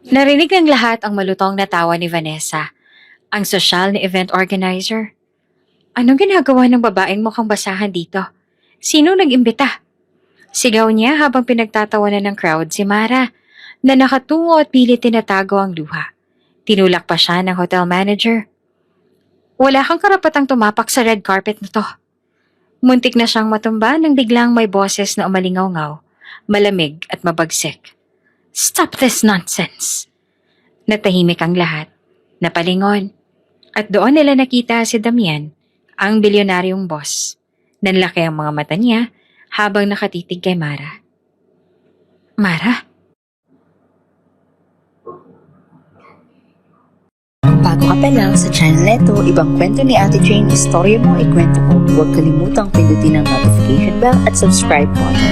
Narinig ng lahat ang malutong na tawa ni Vanessa, ang sosyal na event organizer. Anong ginagawa ng babaeng mukhang basahan dito? Sino nag-imbita? Sigaw niya habang pinagtatawanan ng crowd si Mara, na nakatungo at pilit tinatago ang luha. Tinulak pa siya ng hotel manager. Wala kang karapatang tumapak sa red carpet na to. Muntik na siyang matumba nang biglang may boses na umalingaw-ngaw, malamig at mabagsik. Stop this nonsense! Natahimik ang lahat, napalingon, at doon nila nakita si Damian, ang bilyonaryong boss. Nanlaki ang mga mata niya habang nakatitig kay Mara. Mara? Bago ka pa lang sa channel neto, ibang kwento ni Ate Jane, istorya mo, ikwento ko. Huwag kalimutang pindutin ang notification bell at subscribe button.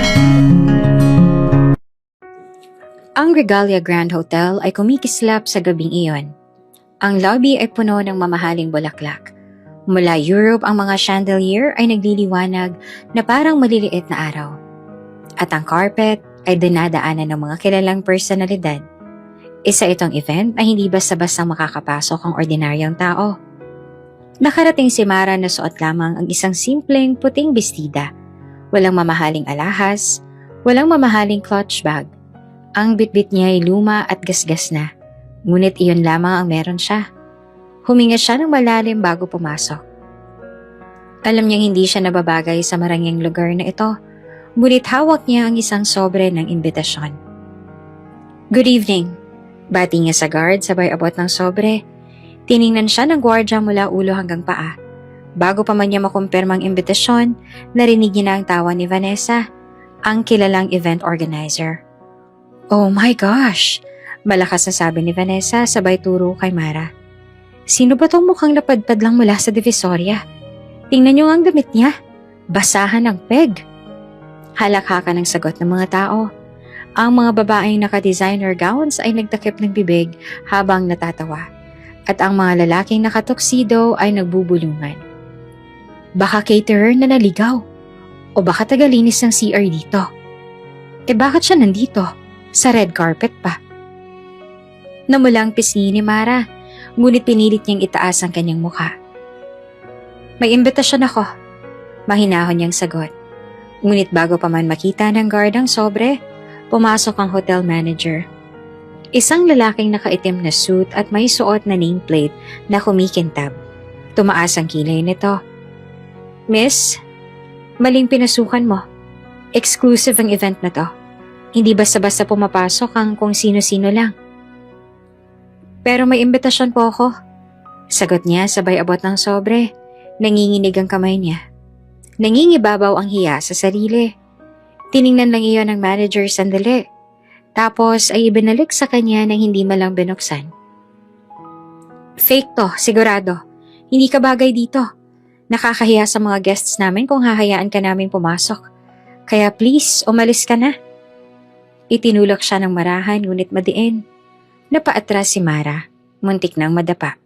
Ang Regalia Grand Hotel ay kumikislap sa gabing iyon. Ang lobby ay puno ng mamahaling bulaklak. Mula Europe ang mga chandelier ay nagliliwanag na parang maliliit na araw. At ang carpet ay dinadaanan ng mga kilalang personalidad. Isa itong event na hindi basta-basta makakapasok ang ordinaryong tao. Nakarating si Mara na suot lamang ang isang simpleng puting bestida. Walang mamahaling alahas, walang mamahaling clutch bag. Ang bitbit niya ay luma at gasgas na, ngunit iyon lamang ang meron siya. Huminga siya ng malalim bago pumasok. Alam niyang hindi siya nababagay sa marangyang lugar na ito, ngunit hawak niya ang isang sobre ng imbitasyon. Good evening. Bati niya sa guard sabay abot ng sobre. Tiningnan siya ng gwardya mula ulo hanggang paa. Bago pa man niya makumpirmang imbitasyon, narinig niya na ang tawa ni Vanessa, ang kilalang event organizer. Oh my gosh! Malakas na sabi ni Vanessa sabay turo kay Mara. Sino ba tong mukhang napadpad lang mula sa Divisoria? Tingnan niyo ang damit niya. Basahan ng peg. Halakhakan ang sagot ng mga tao. Ang mga babaeng naka-designer gowns ay nagtakip ng bibig habang natatawa. At ang mga lalaking nakatuksido ay nagbubulungan. Baka caterer na naligaw. O baka tagalinis ng CR dito. Bakit siya nandito? Sa red carpet pa. Namulang pisngi ni Mara, ngunit pinilit niyang itaas ang kanyang mukha. May imbitasyon ako. Mahinahon niyang sagot. Ngunit bago pa man makita ng guard ang sobre, pumasok ang hotel manager. Isang lalaking nakaitim na suit at may suot na nameplate na kumikintab. Tumaas ang kilay nito. Miss, maling pinasukan mo. Exclusive ang event na to. Hindi basta-basta pumapasok ang kung sino-sino lang. Pero may imbitasyon po ako. Sagot niya sabay abot ng sobre. Nanginginig ang kamay niya. Nangingibabaw ang hiya sa sarili. Tiningnan lang iyon ng manager sandali. Tapos ay ibinalik sa kanya nang hindi malang binuksan. Fake to, sigurado. Hindi ka bagay dito. Nakakahiya sa mga guests namin kung hahayaan ka namin pumasok. Kaya please, umalis ka na. Itinulak siya ng marahan ngunit madiin. Napaatras si Mara, muntik nang madapa.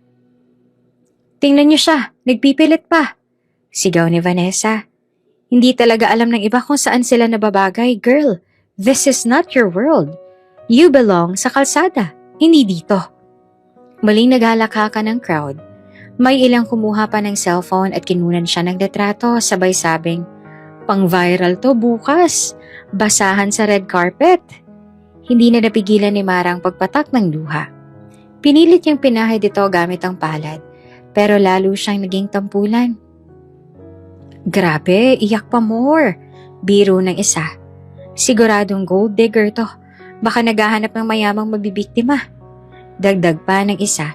Tingnan niyo siya, nagpipilit pa. Sigaw ni Vanessa. Hindi talaga alam ng iba kung saan sila nababagay. Girl, this is not your world. You belong sa kalsada, hindi dito. Muling naghalakhakan ng crowd. May ilang kumuha pa ng cellphone at kinunan siya ng litrato sabay sabing, pang-viral to bukas. Basahan sa red carpet. Hindi na napigilan ni Mara ang pagpatak ng luha. Pinilit niyang pinahid ito gamit ang palad, pero lalo siyang naging tampulan. Grabe, iyak pa more. Biro ng isa. Siguradong gold digger to. Baka naghahanap ng mayamang mabibiktima. Dagdag pa ng isa.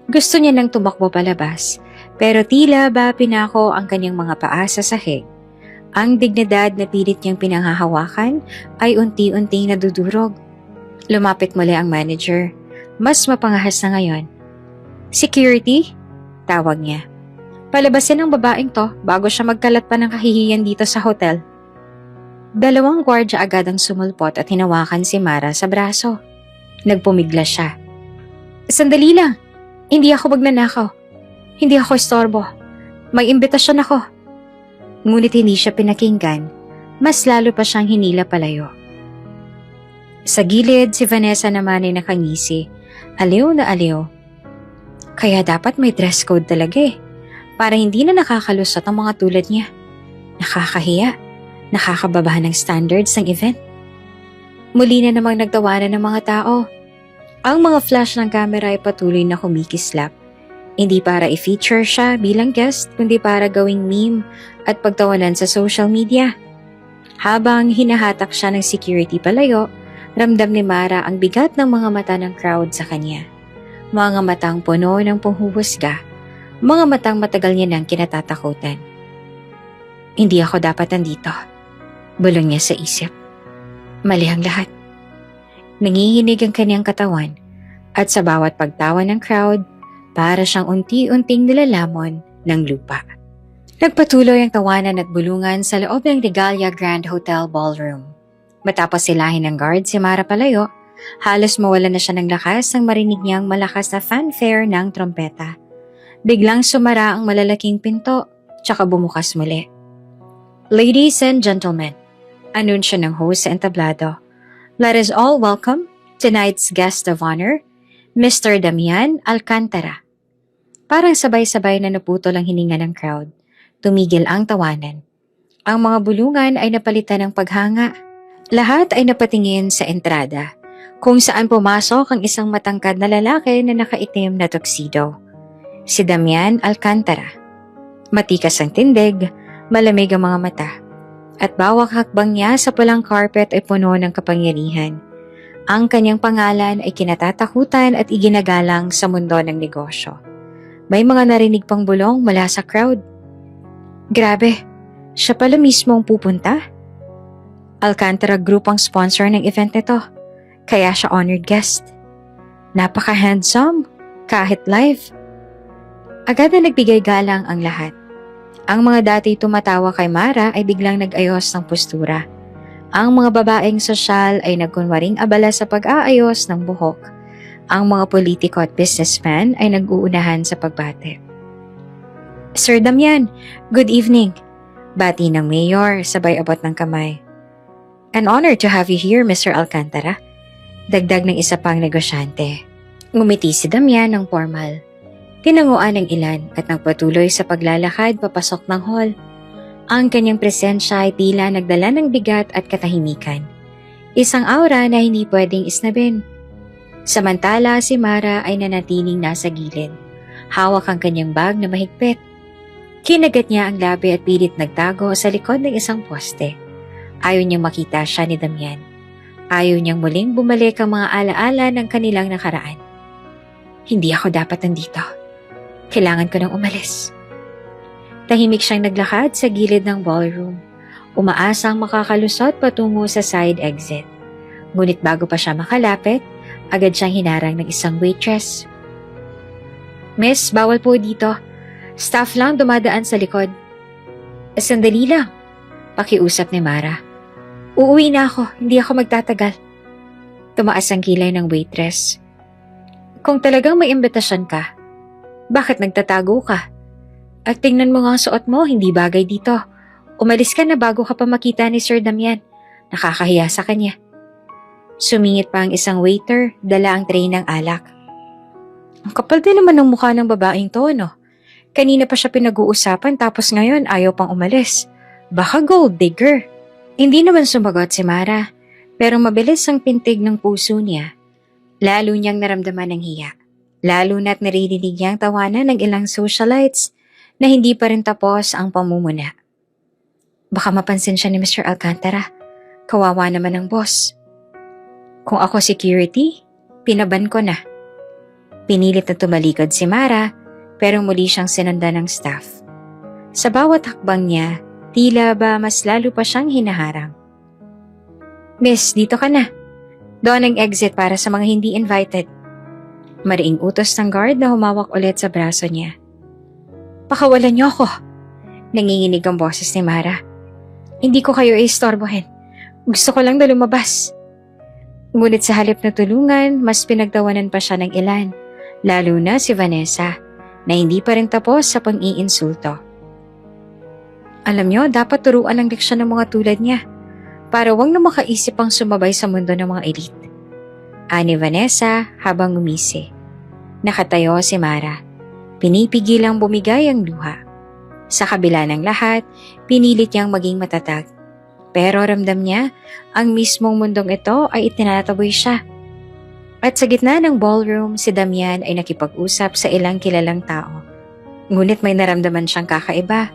Gusto niya nang tumakbo palabas, pero tila ba pinako ang kanyang mga paa sa sahig. Ang dignidad na pilit niyang pinanghahawakan ay unti-unting nadudurog. Lumapit muli ang manager. Mas mapangahas na ngayon. Security? Tawag niya. Palabasin ang babaeng to bago siya magkalat pa ng kahihiyan dito sa hotel. Dalawang gwardya agad ang sumulpot at hinawakan si Mara sa braso. Nagpumigla siya. Sandali lang. Hindi ako magnanakaw. Hindi ako istorbo. May imbitasyon ako. Ngunit hindi siya pinakinggan, mas lalo pa siyang hinila palayo. Sa gilid, si Vanessa naman ay nakangisi. Aliw na aliw. Kaya dapat may dress code talaga para hindi na nakakalusot ang mga tulad niya. Nakakahiya, nakakababa ng standards ng event. Muli na namang nagtawanan ng mga tao. Ang mga flash ng camera ay patuloy na kumikislap. Hindi para i-feature siya bilang guest, kundi para gawing meme at pagtawanan sa social media. Habang hinahatak siya ng security palayo, ramdam ni Mara ang bigat ng mga mata ng crowd sa kanya. Mga matang puno ng panghuhusga, mga matang matagal niya nang kinatatakutan. Hindi ako dapat nandito. Bulong niya sa isip. Mali ang lahat. Nanginginig ang kanyang katawan at sa bawat pagtawa ng crowd, para siyang unti-unting nilalamon ng lupa. Nagpatuloy ang tawanan at bulungan sa loob ng Regalia Grand Hotel Ballroom. Matapos silahin ng guard si Mara palayo, halos mawala na siya ng lakas nang marinig niyang malakas na fanfare ng trompeta. Biglang sumara ang malalaking pinto, tsaka bumukas muli. Ladies and gentlemen, anunsyo ng host sa entablado, let us all welcome tonight's guest of honor, Mr. Damian Alcantara. Parang sabay-sabay na naputol ang hininga ng crowd. Tumigil ang tawanan. Ang mga bulungan ay napalitan ng paghanga. Lahat ay napatingin sa entrada, kung saan pumasok ang isang matangkad na lalaki na nakaitim na tuxedo. Si Damian Alcantara. Matikas ang tindig, malamig ang mga mata. At bawat hakbang niya sa pulang carpet ay puno ng kapangyarihan. Ang kanyang pangalan ay kinatatakutan at iginagalang sa mundo ng negosyo. May mga narinig pang bulong mula sa crowd. Grabe, siya pala mismo ang pupunta? Alcantara Group ang sponsor ng event nito, kaya siya honored guest. Napaka-handsome, kahit live. Agad na nagbigay galang ang lahat. Ang mga dati tumatawa kay Mara ay biglang nag-ayos ng postura. Ang mga babaeng sosyal ay nagkunwaring abala sa pag-aayos ng buhok. Ang mga politiko at businessman ay nag-uunahan sa pagbate. Sir Damian, good evening. Bati ng mayor, sabay abot ng kamay. An honor to have you here, Mr. Alcantara. Dagdag ng isa pang negosyante. Ngumiti si Damian ng formal. Tinanguan ng ilan at nagpatuloy sa paglalakad papasok ng hall. Ang kanyang presensya ay tila nagdala ng bigat at katahimikan. Isang aura na hindi pwedeng isnabin. Samantala si Mara ay nanatiling nasa gilid. Hawak ang kanyang bag na mahigpit. Kinagat niya ang labi at pilit nagtago sa likod ng isang poste. Ayaw niyang makita siya ni Damian. Ayaw niyang muling bumalik ang mga alaala ng kanilang nakaraan. Hindi ako dapat nandito. Kailangan ko nang umalis. Tahimik siyang naglakad sa gilid ng ballroom. Umaasang makakalusot patungo sa side exit. Ngunit bago pa siya makalapit, agad siyang hinarang ng isang waitress. Miss, bawal po dito. Staff lang dumadaan sa likod. Sandali lang. Pakiusap ni Mara. Uuwi na ako, hindi ako magtatagal. Tumaas ang kilay ng waitress. Kung talagang may imbitasyon ka, bakit nagtatago ka? At tingnan mo nga ang suot mo, hindi bagay dito. Umalis ka na bago ka pa makita ni Sir Damian. Nakakahiya sa kanya. Sumingit pa ang isang waiter, dala ang tray ng alak. Ang kapal din naman ng mukha ng babaeng to, no? Kanina pa siya pinag-uusapan tapos ngayon ayaw pang umalis. Baka gold digger. Hindi naman sumagot si Mara, pero mabilis ang pintig ng puso niya. Lalo niyang naramdaman ng hiya. Lalo na't naririnig niyang tawanan ng ilang socialites na hindi pa rin tapos ang pamumuna. Baka mapansin siya ni Mr. Alcantara. Kawawa naman ang boss. Kung ako security, pinaban ko na. Pinilit na tumalikod si Mara, pero muli siyang sinundan ng staff. Sa bawat hakbang niya, tila ba mas lalo pa siyang hinaharang. Miss, dito ka na. Doon ang exit para sa mga hindi invited. Mariing utos ng guard na humawak ulit sa braso niya. Pakawalan niyo ako. Nanginginig ang boses ni Mara. Hindi ko kayo istorbohin. Gusto ko lang na lumabas. Ngunit sa halip na tulungan, mas pinagtawanan pa siya ng ilan, lalo na si Vanessa, na hindi pa rin tapos sa pang-iinsulto. Alam niyo, dapat turuan ng leksyon ng mga tulad niya. para wag na makaisip ang sumabay sa mundo ng mga elite. Ani Vanessa habang umisi. Nakatayo si Mara. Pinipigilang bumigay ang luha. Sa kabila ng lahat, pinilit niyang maging matatag. Pero ramdam niya, ang mismong mundong ito ay itinataboy siya. At sa gitna ng ballroom, si Damian ay nakipag-usap sa ilang kilalang tao. Ngunit may naramdaman siyang kakaiba.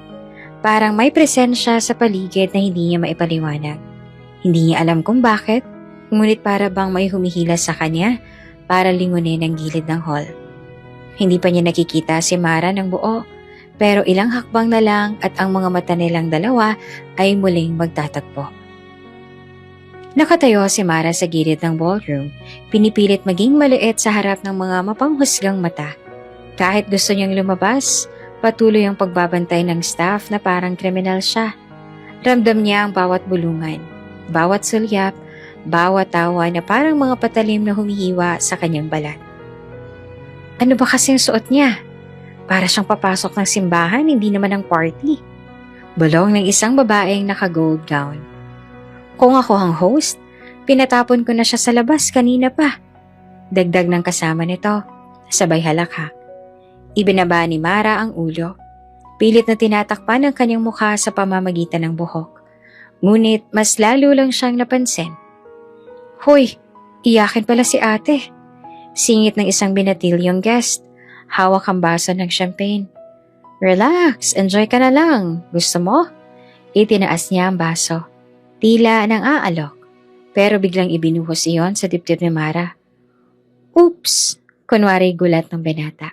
Parang may presensya sa paligid na hindi niya maipaliwanag. Hindi niya alam kung bakit, ngunit para bang may humihila sa kanya para lingunin ang gilid ng hall. Hindi pa niya nakikita si Mara ng buo, pero ilang hakbang na lang at ang mga mata nilang dalawa ay muling magtatagpo. Nakatayo si Mara sa gilid ng ballroom, pinipilit maging maliit sa harap ng mga mapanghusgang mata. Kahit gusto niyang lumabas, patuloy ang pagbabantay ng staff na parang kriminal siya. Ramdam niya ang bawat bulungan, bawat sulyap, bawat tawa na parang mga patalim na humihiwa sa kanyang balat. Ano ba kasing suot niya? Para siyang papasok ng simbahan, hindi naman ang party. Bulong ng isang babaeng naka-gold gown. Kung ako ang host, pinatapon ko na siya sa labas kanina pa. Dagdag ng kasama nito, sabay halakhak. Ibinaba ni Mara ang ulo. Pilit na tinatakpan ang kanyang mukha sa pamamagitan ng buhok. Ngunit mas lalo lang siyang napansin. Hoy, iyakin pala si ate. Singit ng isang binatilyong guest. Hawak ang baso ng champagne. Relax, enjoy ka na lang. Gusto mo? Itinaas niya ang baso. Tila nang aalok. Pero biglang ibinuhos iyon sa dibdib ni Mara. Oops! Kunwari gulat ng binata.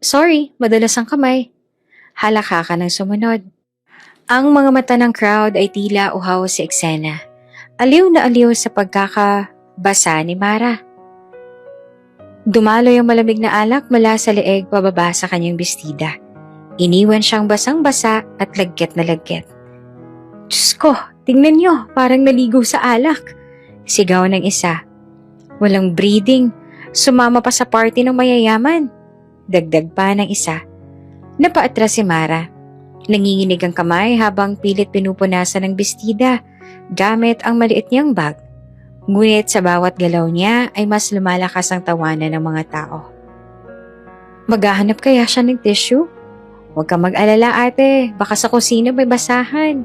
Sorry, madalas ang kamay. Halaka ka ng sumunod. Ang mga mata ng crowd ay tila uhaw si eksena. Aliw na aliw sa pagkakabasa ni Mara. Dumaloy ang malamig na alak mula sa leeg pababa sa kanyang bestida. Iniwan siyang basang-basa at lagkit na lagkit. Diyos ko, tingnan niyo, parang naligo sa alak. Sigaw ng isa. Walang breeding, sumama pa sa party ng mayayaman. Dagdag pa ng isa. Napaatras si Mara. Nanginginig ang kamay habang pilit pinupunasan ng bestida gamit ang maliit niyang bag. Ngunit sa bawat galaw niya ay mas lumalakas ang tawanan ng mga tao. Maghahanap kaya siya ng tissue? Huwag kang mag-alala ate, baka sa kusina may basahan.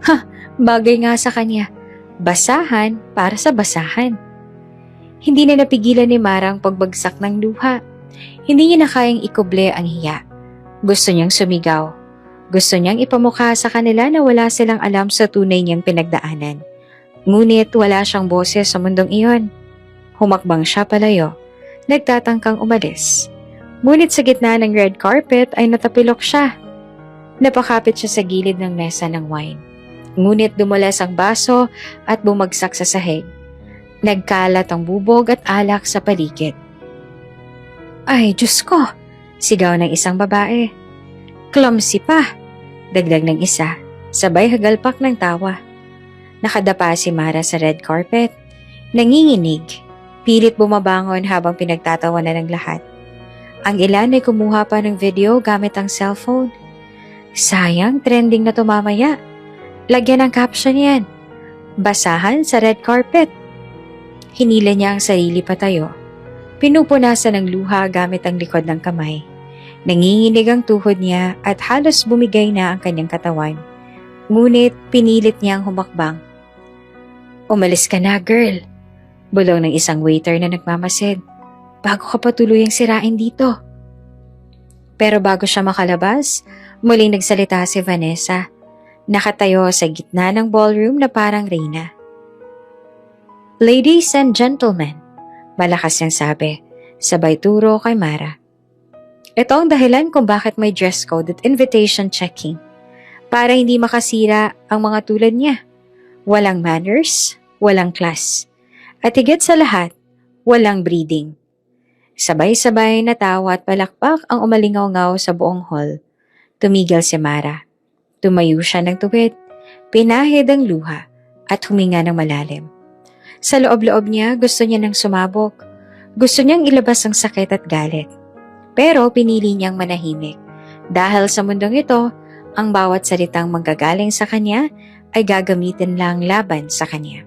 Ha, bagay nga sa kanya. Basahan para sa basahan. Hindi na napigilan ni Mara ang pagbagsak ng luha. Hindi niya na kayang ikuble ang hiya. Gusto niyang sumigaw. Gusto niyang ipamukha sa kanila na wala silang alam sa tunay niyang pinagdaanan. Ngunit wala siyang boses sa mundong iyon. Humakbang siya palayo, nagtatangkang umalis. Ngunit sa gitna ng red carpet ay natapilok siya. Napakapit siya sa gilid ng mesa ng wine. Ngunit dumulas ang baso at bumagsak sa sahig. Nagkalat ang bubog at alak sa paligid. Ay, Diyos ko! Sigaw ng isang babae. Clumsy pa! Dagdag ng isa, sabay hagalpak ng tawa. Nakadapa si Mara sa red carpet. Nanginginig. Pilit bumabangon habang pinagtatawanan ng lahat. Ang ilan ay kumuha pa ng video gamit ang cellphone. Sayang, trending na to mamaya. Lagyan ng caption yan. Basahan sa red carpet. Hinila niya ang sarili patayo. Pinupunasan ng luha gamit ang likod ng kamay. Nanginginig ang tuhod niya at halos bumigay na ang kanyang katawan. Ngunit pinilit niyang humakbang. Umalis ka na, girl. Bulong ng isang waiter na nagmamasid. Bago ka pa tuluyang sirain dito. Pero bago siya makalabas, muling nagsalita si Vanessa. Nakatayo sa gitna ng ballroom na parang reyna. Ladies and gentlemen, malakas niyang sabi, sabay turo kay Mara. Ito ang dahilan kung bakit may dress code at invitation checking. Para hindi makasira ang mga tulad niya. Walang manners, walang class. At higit sa lahat, walang breeding. Sabay-sabay na tawa at palakpak ang umalingaw-ngaw sa buong hall. Tumigil si Mara. Tumayo siya ng tuwid, pinahid ang luha at huminga ng malalim. Sa loob-loob niya, gusto niya nang sumabog. Gusto niyang ilabas ang sakit at galit. Pero pinili niyang manahimik. Dahil sa mundong ito, ang bawat salitang manggagaling sa kanya ay gagamitin lang laban sa kanya.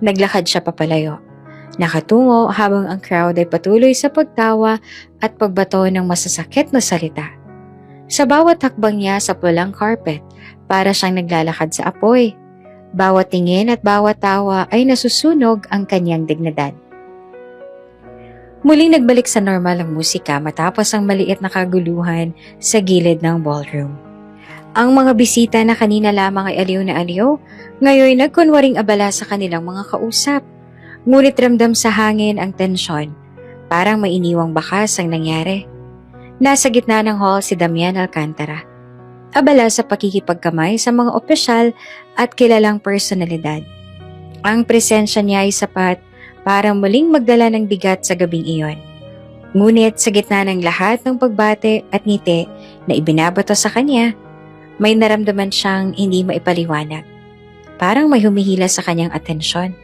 Naglakad siya papalayo, nakatungo habang ang crowd ay patuloy sa pagtawa at pagbato ng masasakit na salita. Sa bawat hakbang niya sa pulang carpet, para siyang naglalakad sa apoy. Bawat tingin at bawat tawa ay nasusunog ang kanyang dignidad. Muling nagbalik sa normal ang musika matapos ang maliit na kaguluhan sa gilid ng ballroom. Ang mga bisita na kanina lamang ay aliw na aliw, ngayon nagkunwaring abala sa kanilang mga kausap. Ngunit ramdam sa hangin ang tensyon, parang may iniwang bakas ang nangyari. Nasa gitna ng hall si Damian Alcantara. Abala sa pakikipagkamay sa mga opisyal at kilalang personalidad. Ang presensya niya ay sapat para muling magdala ng bigat sa gabing iyon. Ngunit sa gitna ng lahat ng pagbate at ngiti na ibinabato sa kanya, may naramdaman siyang hindi maipaliwanag. Parang may humihila sa kanyang atensyon.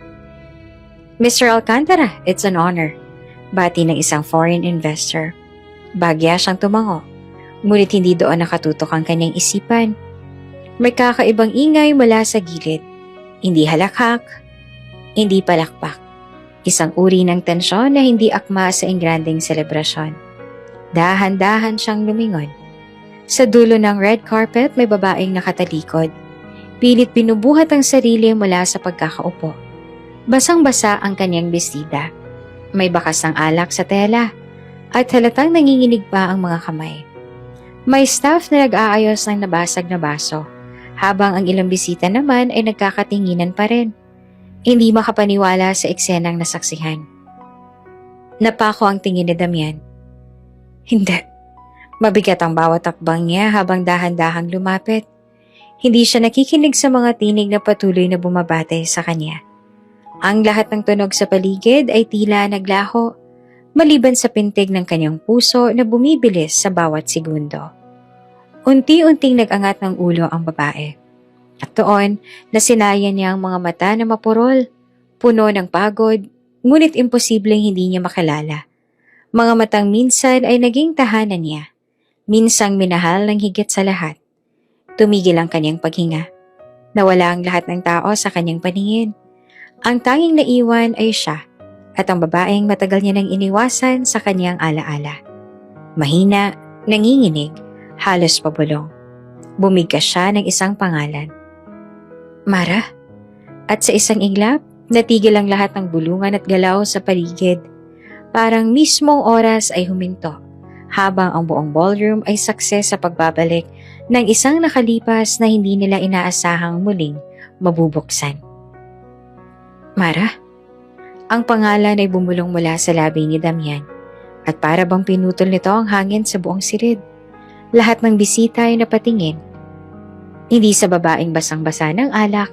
Mr. Alcantara, it's an honor. Bati ng isang foreign investor. Bagya siyang tumango, ngunit hindi doon nakatutok ang kanyang isipan. May kakaibang ingay mula sa gilid. Hindi halakhak, hindi palakpak. Isang uri ng tensyon na hindi akma sa engranding selebrasyon. Dahan-dahan siyang lumingon. Sa dulo ng red carpet may babaeng nakatalikod. Pilit binubuhat ang sarili mula sa pagkakaupo. Basang-basa ang kanyang bestida. May bakas ng alak sa tela at halatang nanginginig pa ang mga kamay. May staff na nag-aayos ng nabasag na baso, habang ang ilang bisita naman ay nagkakatinginan pa rin. Hindi makapaniwala sa eksenang nasaksihan. Napako ang tingin ni Damian. Hindi. Mabigat ang bawat takbang niya habang dahan-dahang lumapit. Hindi siya nakikinig sa mga tinig na patuloy na bumabate sa kanya. Ang lahat ng tunog sa paligid ay tila naglaho, maliban sa pintig ng kanyang puso na bumibilis sa bawat segundo. Unti-unting nag-angat ng ulo ang babae. At doon, nasinayan niya ang mga mata na mapurol, puno ng pagod, ngunit imposibleng hindi niya makalala. Mga matang minsan ay naging tahanan niya, minsang minahal ng higit sa lahat. Tumigil ang kanyang paghinga. Nawala ang lahat ng tao sa kanyang paningin. Ang tanging naiwan ay siya at ang babaeng matagal niya nang iniwasan sa kanyang alaala. Mahina, nanginginig, halos pabulong. Bumigkas siya ng isang pangalan. Mara? At sa isang iglap, natigil ang lahat ng bulungan at galaw sa paligid. Parang mismong oras ay huminto, habang ang buong ballroom ay sakses sa pagbabalik ng isang nakalipas na hindi nila inaasahang muling mabubuksan. Mara? Ang pangalan ay bumulong mula sa labi ni Damian at para bang pinutol nito ang hangin sa buong silid. Lahat ng bisita ay napatingin. Hindi sa babaeng basang-basa ng alak,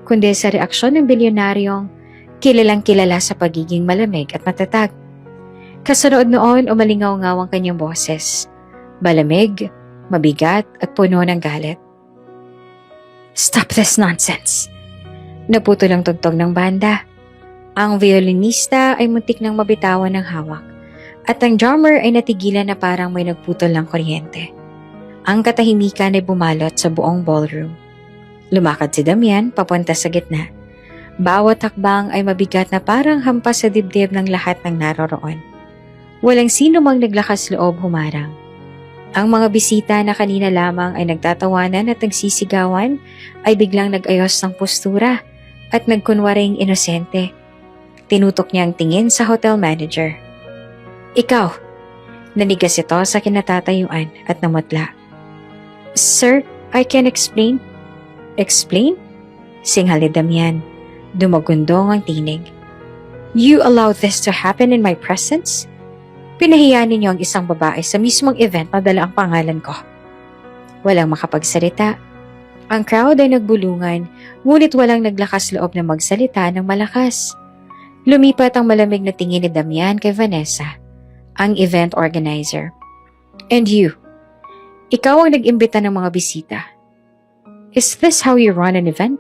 kundi sa reaksyon ng bilyonaryong kilalang kilala sa pagiging malamig at matatag. Kasunod noon umalingaw-ngaw ang kanyang boses. Malamig, mabigat at puno ng galit. Stop this nonsense! Naputol ang tugtog ng banda. Ang violinista ay muntik nang mabitawan ng hawak at ang drummer ay natigilan na parang may nagputol ng kuryente. Ang katahimikan ay bumalot sa buong ballroom. Lumakad si Damian papunta sa gitna. Bawat hakbang ay mabigat na parang hampas sa dibdib ng lahat ng naroroon. Walang sino mang naglakas loob humarang. Ang mga bisita na kanina lamang ay nagtatawanan at nagsisigawan ay biglang nag-ayos ng postura at nagkunwaring inosente. Tinutok niya ang tingin sa hotel manager. Ikaw, nanigas ito sa kinatatayuan at namutla. Sir, I can explain. Explain? Singhal ni Damian. Dumagundong ang tinig. You allow this to happen in my presence? Pinahiya ninyo ang isang babae sa mismong event na dala ang pangalan ko. Walang makapagsalita. Ang crowd ay nagbulungan, ngunit walang naglakas loob na magsalita ng malakas. Lumipat ang malamig na tingin ni Damian kay Vanessa, ang event organizer. And you, ikaw ang nag-imbita ng mga bisita. Is this how you run an event?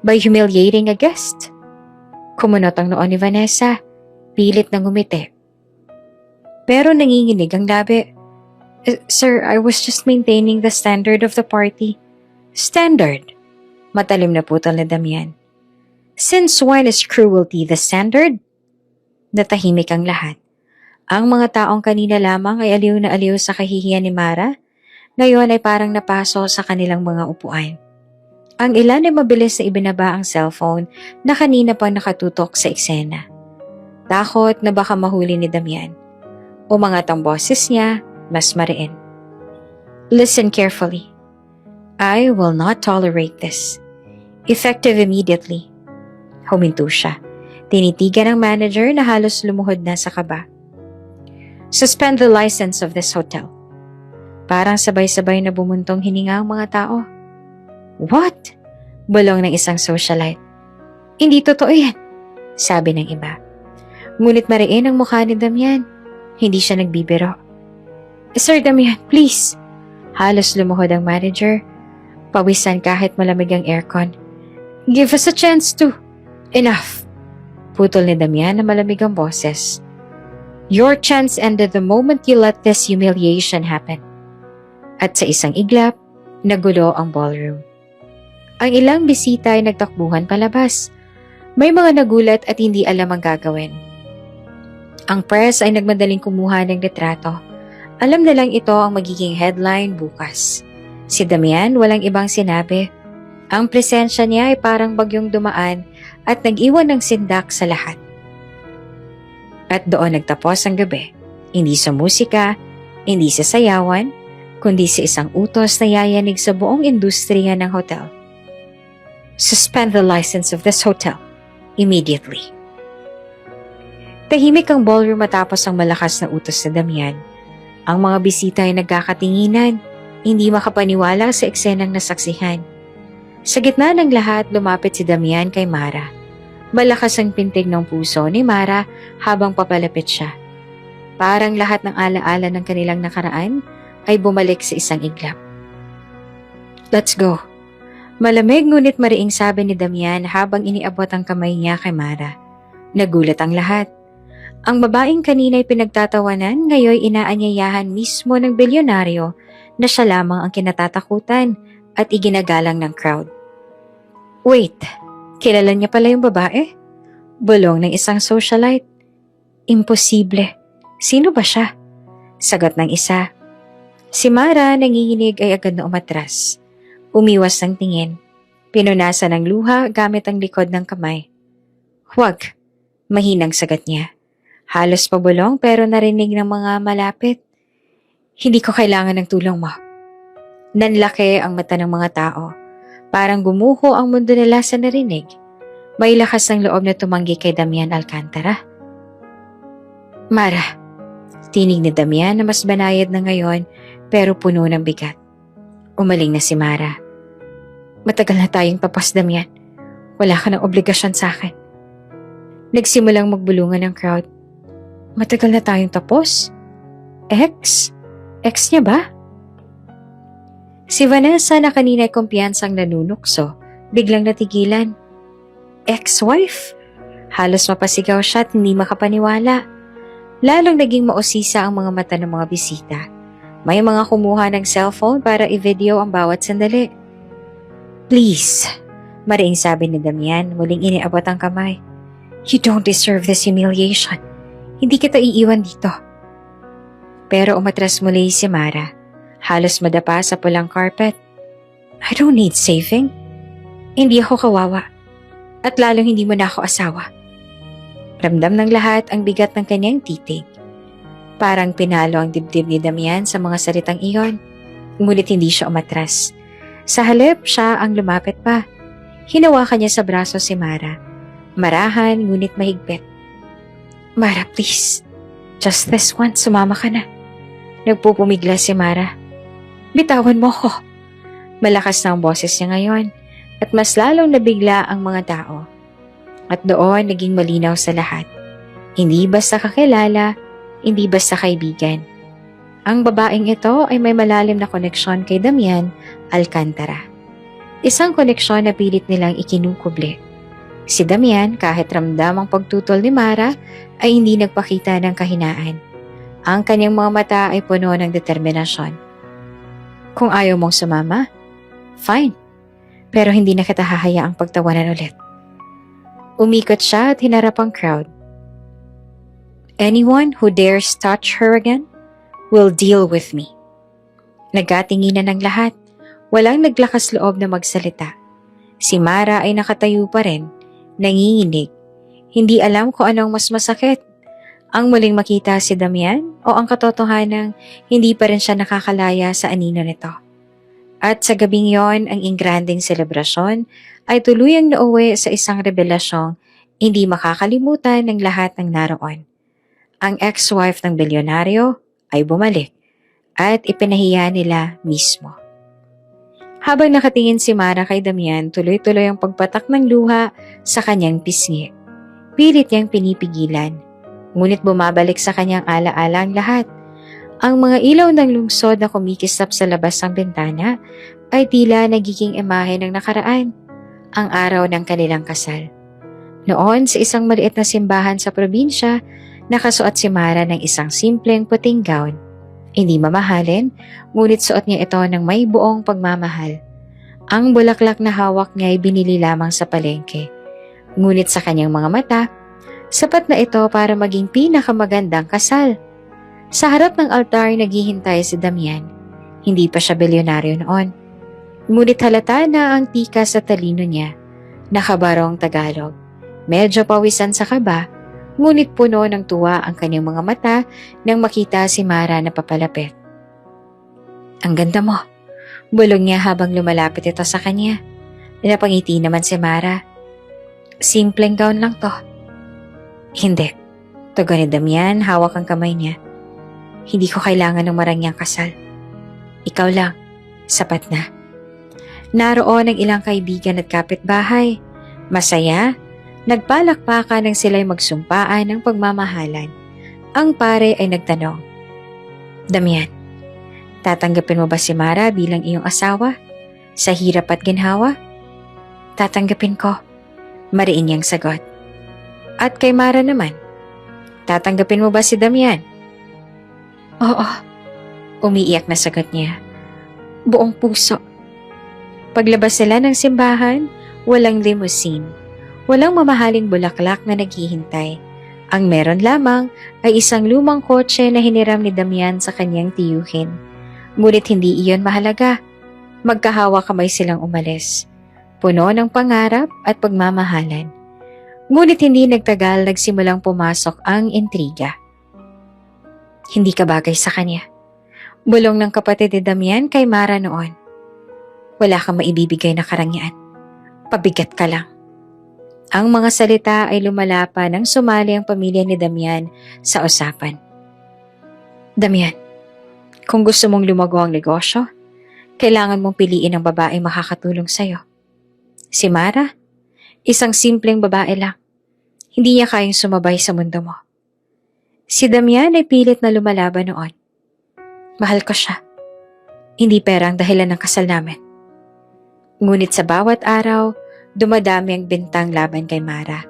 By humiliating a guest? Kumunot ang noon ni Vanessa, pilit na ngumiti. Pero nanginginig ang labi. Sir, I was just maintaining the standard of the party. Standard? Matalim na putol ni Damian. Since when is cruelty the standard? Natahimik ang lahat. Ang mga taong kanina lamang ay aliw na aliw sa kahihiyan ni Mara, ngayon ay parang napaso sa kanilang mga upuan. Ang ilan ay mabilis na ibinaba ang cellphone na kanina pa nakatutok sa eksena. Takot na baka mahuli ni Damian. Umangat ang boses niya, mas mariin. Listen carefully. I will not tolerate this. Effective immediately. Huminto siya. Tinitigan ng manager na halos lumuhod na sa kaba. Suspend the license of this hotel. Parang sabay-sabay na bumuntong hininga ang mga tao. What? Bulong ng isang socialite. Hindi totoo yan, sabi ng iba. Ngunit mariin ang mukha ni Damian. Hindi siya nagbibiro. Sir Damian, please. Halos lumuhod ang manager. Pawisan kahit malamig ang aircon. Give us a chance to. Enough. Putol ni Damian na malamig ang boses. Your chance ended the moment you let this humiliation happen. At sa isang iglap, nagulo ang ballroom. Ang ilang bisita ay nagtakbuhan palabas. May mga nagulat at hindi alam ang gagawin. Ang press ay nagmadaling kumuha ng litrato. Alam na lang ito ang magiging headline bukas. Si Damian walang ibang sinabi. Ang presensya niya ay parang bagyong dumaan at nag-iwan ng sindak sa lahat. At doon nagtapos ang gabi. Hindi sa musika, hindi sa sayawan, kundi sa isang utos na yayanig sa buong industriya ng hotel. Suspend the license of this hotel immediately. Tahimik ang ballroom matapos ang malakas na utos sa Damian. Ang mga bisita ay nagkakatinginan, hindi makapaniwala sa eksenang nasaksihan. Sa gitna ng lahat, lumapit si Damian kay Mara. Malakas ang pintig ng puso ni Mara habang papalapit siya. Parang lahat ng alaala ng kanilang nakaraan ay bumalik sa isang iglap. Let's go. Malamig ngunit mariing sabi ni Damian habang iniabot ang kamay niya kay Mara. Nagulat ang lahat. Ang babaeng kanina'y pinagtatawanan, ngayon inaanyayahan mismo ng bilyonaryo na siya lamang ang kinatatakutan at iginagalang ng crowd. Wait, kilala niya pala yung babae? Bulong ng isang socialite. Imposible. Sino ba siya? Sagot ng isa. Si Mara nanginginig ay agad na umatras. Umiwas ng tingin. Pinunasan ng luha gamit ang likod ng kamay. Huwag. Mahinang sagot niya. Halos pabulong pero narinig ng mga malapit. Hindi ko kailangan ng tulong mo. Nanlaki ang mata ng mga tao. Parang gumuho ang mundo nila sa narinig. May lakas ng loob na tumanggi kay Damian Alcantara. Mara. Tinig ni Damian na mas banayad na ngayon pero puno ng bigat. Umaling na si Mara. Matagal na tayong tapos, Damian. Wala ka ng obligasyon sa akin. Nagsimulang magbulungan ng crowd. Matagal na tayong tapos? Ex? Ex niya ba? Si Vanessa na kanina ay kumpiyansang nanunukso, biglang natigilan. Ex-wife? Halos mapasigaw siya at hindi makapaniwala. Lalong naging mausisa ang mga mata ng mga bisita. May mga kumuha ng cellphone para i-video ang bawat sandali. Please, mariing sabi ni Damian, muling iniabot ang kamay. You don't deserve this humiliation. Hindi kita iiwan dito. Pero umatras muli si Mara. Halos madapa sa pulang carpet. I don't need saving. Hindi ako kawawa. At lalong hindi mo na ako asawa. Ramdam ng lahat ang bigat ng kanyang titig. Parang pinalo ang dibdib ni Damian sa mga salitang iyon. Ngunit hindi siya umatras. Sa halip, siya ang lumapit pa. Hinawakan niya sa braso si Mara. Marahan, ngunit mahigpit. Mara, please. Just this once, sumama ka na. Nagpupumigla si Mara. Bitawan mo ko. Malakas na ang boses niya ngayon at mas lalong nabigla ang mga tao. At doon naging malinaw sa lahat. Hindi basta kakilala, hindi basta kaibigan. Ang babaeng ito ay may malalim na koneksyon kay Damian Alcantara. Isang koneksyon na pilit nilang ikinukubli. Si Damian, kahit ramdam ang pagtutol ni Mara, ay hindi nagpakita ng kahinaan. Ang kanyang mga mata ay puno ng determinasyon. Kung ayaw mong sumama, fine. Pero hindi na kita hahayaang pagtawanan ulit. Umikot siya at hinarap ang crowd. Anyone who dares touch her again will deal with me. Nagkatinginan ng lahat. Walang naglakas loob na magsalita. Si Mara ay nakatayo pa rin, nanginginig. Hindi alam kung anong mas masakit. Ang muling makita si Damian o ang katotohanang hindi pa rin siya nakakalaya sa anino nito. At sa gabing yon, ang ingranding selebrasyon ay tuluyang nauwi sa isang revelasyong hindi makakalimutan ng lahat ng naroon. Ang ex-wife ng bilyonaryo ay bumalik at ipinahiya nila mismo. Habang nakatingin si Mara kay Damian, tuloy-tuloy ang pagpatak ng luha sa kanyang pisngi. Pilit niyang pinipigilan, ngunit bumabalik sa kanyang alaala ang lahat. Ang mga ilaw ng lungsod na kumikislap sa labas ng bintana ay tila nagiging imahe ng nakaraan, ang araw ng kanilang kasal. Noon, sa isang maliit na simbahan sa probinsya, nakasuot si Mara ng isang simpleng puting gown. Hindi mamahalin, ngunit suot niya ito ng may buong pagmamahal. Ang bulaklak na hawak niya ay binili lamang sa palengke. Ngunit sa kanyang mga mata, sapat na ito para maging pinakamagandang kasal. Sa harap ng altar naghihintay si Damian. Hindi pa siya bilyonaryo noon. Ngunit halata na ang tika sa talino niya. Nakabarong Tagalog. Medyo pawisan sa kaba, ngunit puno ng tuwa ang kanyang mga mata nang makita si Mara na papalapit. Ang ganda mo, bulong niya habang lumalapit ito sa kanya. Napangiti naman si Mara. Simpleng gown lang to. Hindi, tugon ni Damian, hawak ang kamay niya. Hindi ko kailangan ng marangyang kasal. Ikaw lang, sapat na. Naroon ang ilang kaibigan at kapitbahay. Masaya, nagpalakpakan nang sila'y magsumpaan ng pagmamahalan. Ang pare ay nagtanong, Damian, tatanggapin mo ba si Mara bilang iyong asawa? Sa hirap at ginhawa? Tatanggapin ko, mariin niyang sagot. At kay Mara naman, tatanggapin mo ba si Damian? Oo, umiiyak na sagot niya. Buong puso. Paglabas sila ng simbahan, walang limousine. Walang mamahaling bulaklak na naghihintay. Ang meron lamang ay isang lumang kotse na hiniram ni Damian sa kanyang tiyuhin. Ngunit hindi iyon mahalaga. Magkahawa kamay silang umalis. Puno ng pangarap at pagmamahalan. Ngunit hindi nagtagal nagsimulang pumasok ang intriga. Hindi ka bagay sa kanya. Bulong ng kapatid ni Damian kay Mara noon. Wala kang maibibigay na karangyaan. Pabigat ka lang. Ang mga salita ay lumalapa nang sumali ang pamilya ni Damian sa usapan. Damian, kung gusto mong lumago ang negosyo, kailangan mong piliin ang babaeng makakatulong sa'yo. Si Mara, isang simpleng babae lang. Hindi niya kayang sumabay sa mundo mo. Si Damian ay pilit na lumalaban noon. Mahal ko siya. Hindi pera ang dahilan ng kasal namin. Ngunit sa bawat araw, dumadami ang bintang laban kay Mara.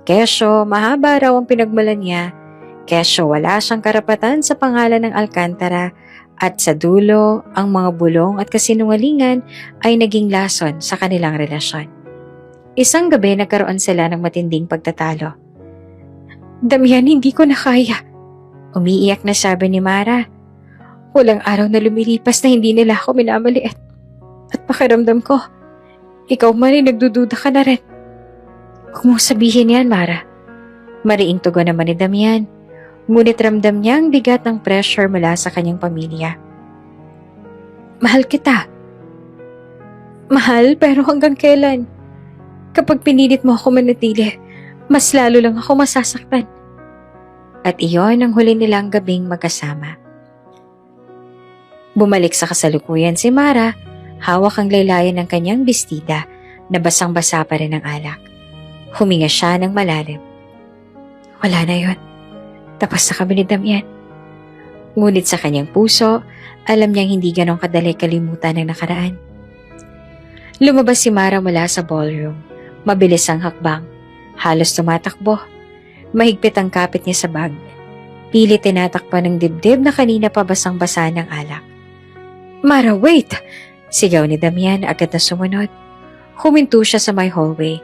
Kesyo, mahaba raw ang pinagmulan niya. Kesyo, wala siyang karapatan sa pangalan ng Alcantara. At sa dulo, ang mga bulong at kasinungalingan ay naging lason sa kanilang relasyon. Isang gabi nagkaroon sila ng matinding pagtatalo. Damian, hindi ko na kaya. Umiiyak na sabi ni Mara. Walang araw na lumilipas na hindi nila ako minamaliit. At pakiramdam ko, ikaw man ay nagdududa ka na rin. Huwag mong sabihin yan, Mara. Mariing tugon naman ni Damian. Ngunit ramdam niya ang bigat ng pressure mula sa kanyang pamilya. Mahal kita. Mahal, pero hanggang kailan? Kapag pinilit mo ako manatili, mas lalo lang ako masasaktan. At iyon ang huli nilang gabing magkasama. Bumalik sa kasalukuyan si Mara, hawak ang laylayan ng kanyang bestida na basang-basa pa rin ng alak. Huminga siya ng malalim. Wala na yon. Tapos na kami ni Damian. Ngunit sa kanyang puso, alam niyang hindi ganong kadali kalimutan ng nakaraan. Lumabas si Mara mula sa ballroom. Mabilis ang hakbang. Halos tumatakbo. Mahigpit ang kapit niya sa bag. Pilit tinatakpan ng dibdib na kanina pa basang-basa ng alak. Mara, wait! Sigaw ni Damian agad na sumunod. Huminto siya sa may hallway.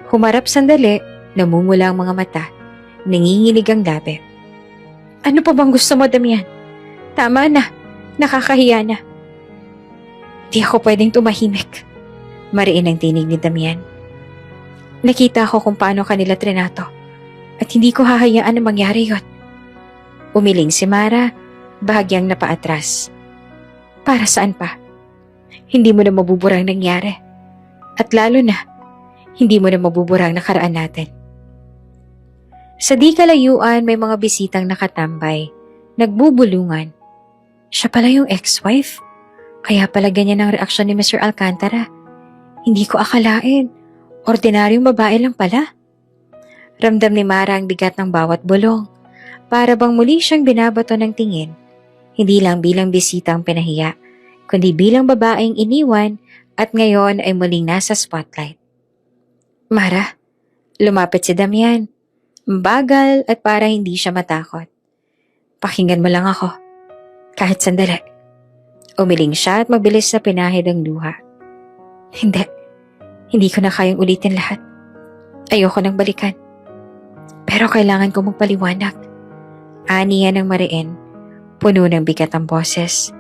Humarap sandali, namumula ang mga mata. Nanginginig ang labi. Ano pa bang gusto mo, Damian? Tama na. Nakakahiya na. Di ako pwedeng tumahimik. Mariin ang tinig ni Damian. Nakita ko kung paano kanila trinato. At hindi ko hahayaan na mangyari yun. Umiling si Mara, bahagyang napaatras. Para saan pa? Hindi mo na mabuburang nangyari. At lalo na, hindi mo na mabuburang nakaraan natin. Sa di kalayuan may mga bisitang nakatambay, nagbubulungan. Siya pala yung ex-wife. Kaya pala ganyan ang reaksyon ni Mr. Alcantara. Hindi ko akalain. Ordinaryong babae lang pala. Ramdam ni Mara ang bigat ng bawat bulong. Para bang muli siyang binabato ng tingin. Hindi lang bilang bisita ang pinahiya, kundi bilang babaeng iniwan at ngayon ay muling nasa spotlight. Mara, lumapit si Damian. Bagal at para hindi siya matakot. Pakinggan mo lang ako. Kahit sandali. Umiling siya at mabilis na pinahid ang luha. Hindi. Hindi ko na kayang ulitin lahat. Ayoko nang balikan. Pero kailangan ko magpaliwanag. Aniya ng mariin. Puno ng bigat ang boses.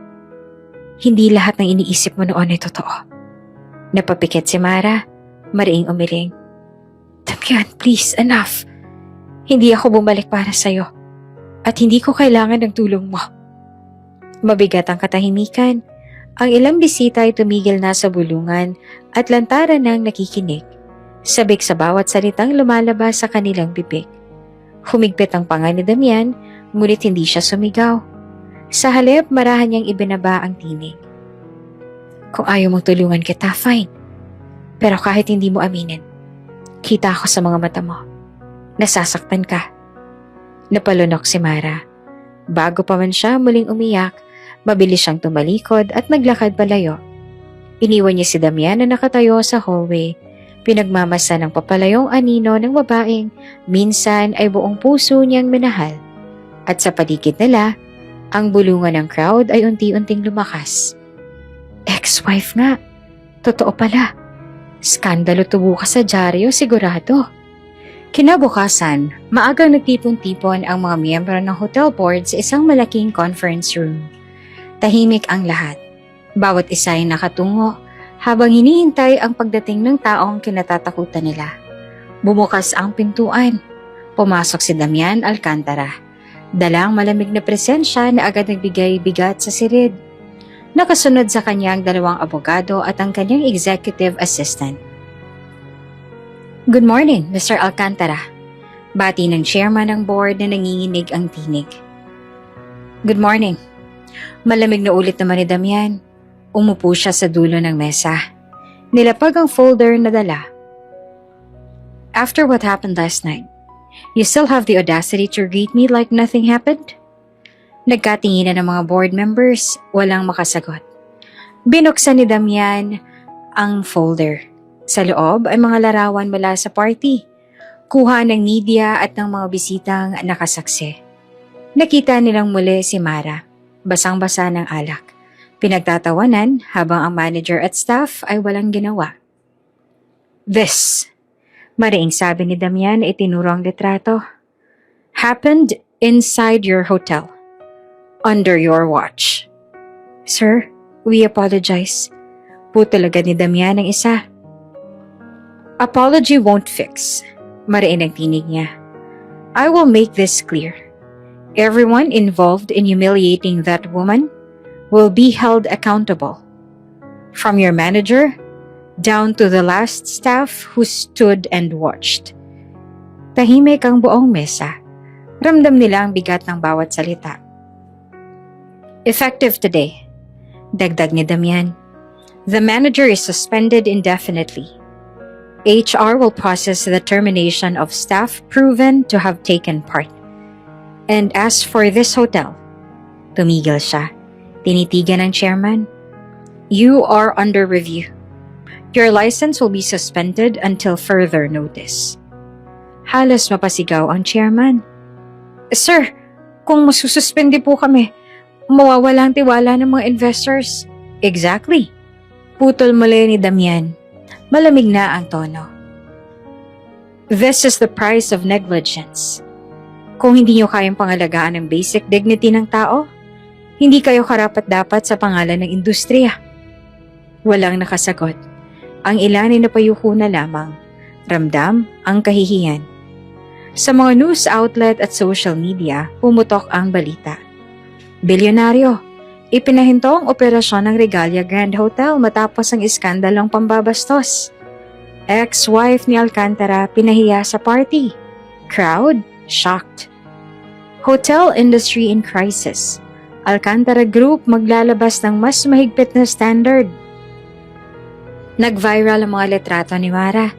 Hindi lahat ng iniisip mo noon ay totoo. Napapikit si Mara. Mariing umiling. Damian, please, enough. Hindi ako bumalik para sa'yo. At hindi ko kailangan ng tulong mo. Mabigat ang katahimikan. Ang ilang bisita ay tumigil na sa bulungan at lantaran ng nakikinig. Sabik sa bawat salitang lumalabas sa kanilang bibig. Humigpit ang panga ni Damian, ngunit hindi siya sumigaw. Sa halip, marahan niyang ibinaba ang tinig. Kung ayaw mong tulungan kita, fine. Pero kahit hindi mo aminin, kita ako sa mga mata mo. Nasasaktan ka. Napalunok si Mara. Bago pa man siya muling umiyak, mabilis siyang tumalikod at naglakad palayo. Iniwan niya si Damian na nakatayo sa hallway. Pinagmamasa ng papalayong anino ng babaeng minsan ay buong puso niyang minahal. At sa paligid nila, ang bulungan ng crowd ay unti-unting lumakas. Ex-wife nga. Totoo pala. Skandalo tubo ka sa dyaryo, sigurado. Kinabukasan, maagang nagtipon-tipon ang mga miyembro ng hotel board sa isang malaking conference room. Tahimik ang lahat. Bawat isa ay nakatungo habang hinihintay ang pagdating ng taong kinatatakutan nila. Bumukas ang pintuan. Pumasok si Damian Alcantara. Dalang malamig na presensya na agad nagbigay bigat sa silid. Nakasunod sa kanyang dalawang abogado at ang kanyang executive assistant. Good morning, Mr. Alcantara. Bati ng chairman ng board na nanginginig ang tinig. Good morning. Malamig na ulit naman ni Damian. Umupo siya sa dulo ng mesa. Nilapag ang folder na dala. After what happened last night, you still have the audacity to greet me like nothing happened? Nagkatinginan ng mga board members, walang makasagot. Binuksan ni Damian ang folder. Sa loob ay mga larawan mula sa party. Kuha ng media at ng mga bisitang nakasaksi. Nakita nilang muli si Mara, basang-basa ng alak. Pinagtatawanan habang ang manager at staff ay walang ginawa. This, mariing sabi ni Damian ay tinuro ang litrato, happened inside your hotel, under your watch. Sir, we apologize. Putol agad ni Damian ang isa. Apology won't fix. Mariin ang tinig niya. I will make this clear. Everyone involved in humiliating that woman will be held accountable. From your manager, down to the last staff who stood and watched. Tahimik ang buong mesa. Ramdam nila ang bigat ng bawat salita. Effective today, dagdag ni Damian. The manager is suspended indefinitely. HR will process the termination of staff proven to have taken part. And as for this hotel, tumigil siya. Tinitigan ng chairman. You are under review. Your license will be suspended until further notice. Halos mapasigaw ang chairman. Sir, kung masususpende po kami, mawawala ang tiwala ng mga investors. Exactly. Putol muli ni Damian. Malamig na ang tono. This is the price of negligence. Kung hindi niyo kayang pangalagaan ang basic dignity ng tao, hindi kayo karapat-dapat sa pangalan ng industriya. Walang nakasagot. Ang ilan ay napayuko na lamang. Ramdam ang kahihiyan. Sa mga news outlet at social media, pumutok ang balita. Bilyonaryo, ipinahinto ang operasyon ng Regalia Grand Hotel matapos ang iskandalong pambabastos. Ex-wife ni Alcantara pinahiya sa party. Crowd, shocked. Hotel industry in crisis. Alcantara Group maglalabas ng mas mahigpit na standard. Nag-viral ang mga litrato ni Mara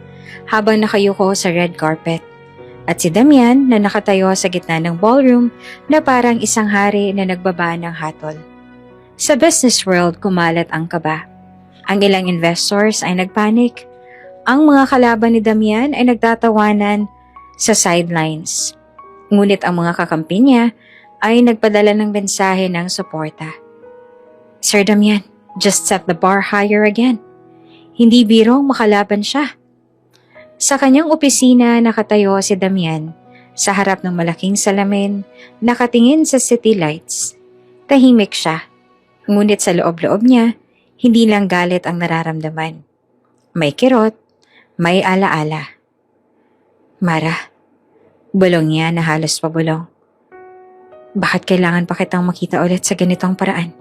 habang nakayuko sa red carpet. At si Damian na nakatayo sa gitna ng ballroom na parang isang hari na nagbaba ng hatol. Sa business world, kumalat ang kaba. Ang ilang investors ay nagpanik. Ang mga kalaban ni Damian ay nagtatawanan sa sidelines. Ngunit ang mga kakampi niya ay nagpadala ng mensahe ng suporta. Sir Damian, just set the bar higher again. Hindi birong makalaban siya. Sa kanyang opisina nakatayo si Damian sa harap ng malaking salamin, nakatingin sa city lights. Tahimik siya, ngunit sa loob-loob niya, hindi lang galit ang nararamdaman. May kirot, may alaala. Mara, bulong niya na halos pabulong. Bakit kailangan pa kitang makita ulit sa ganitong paraan?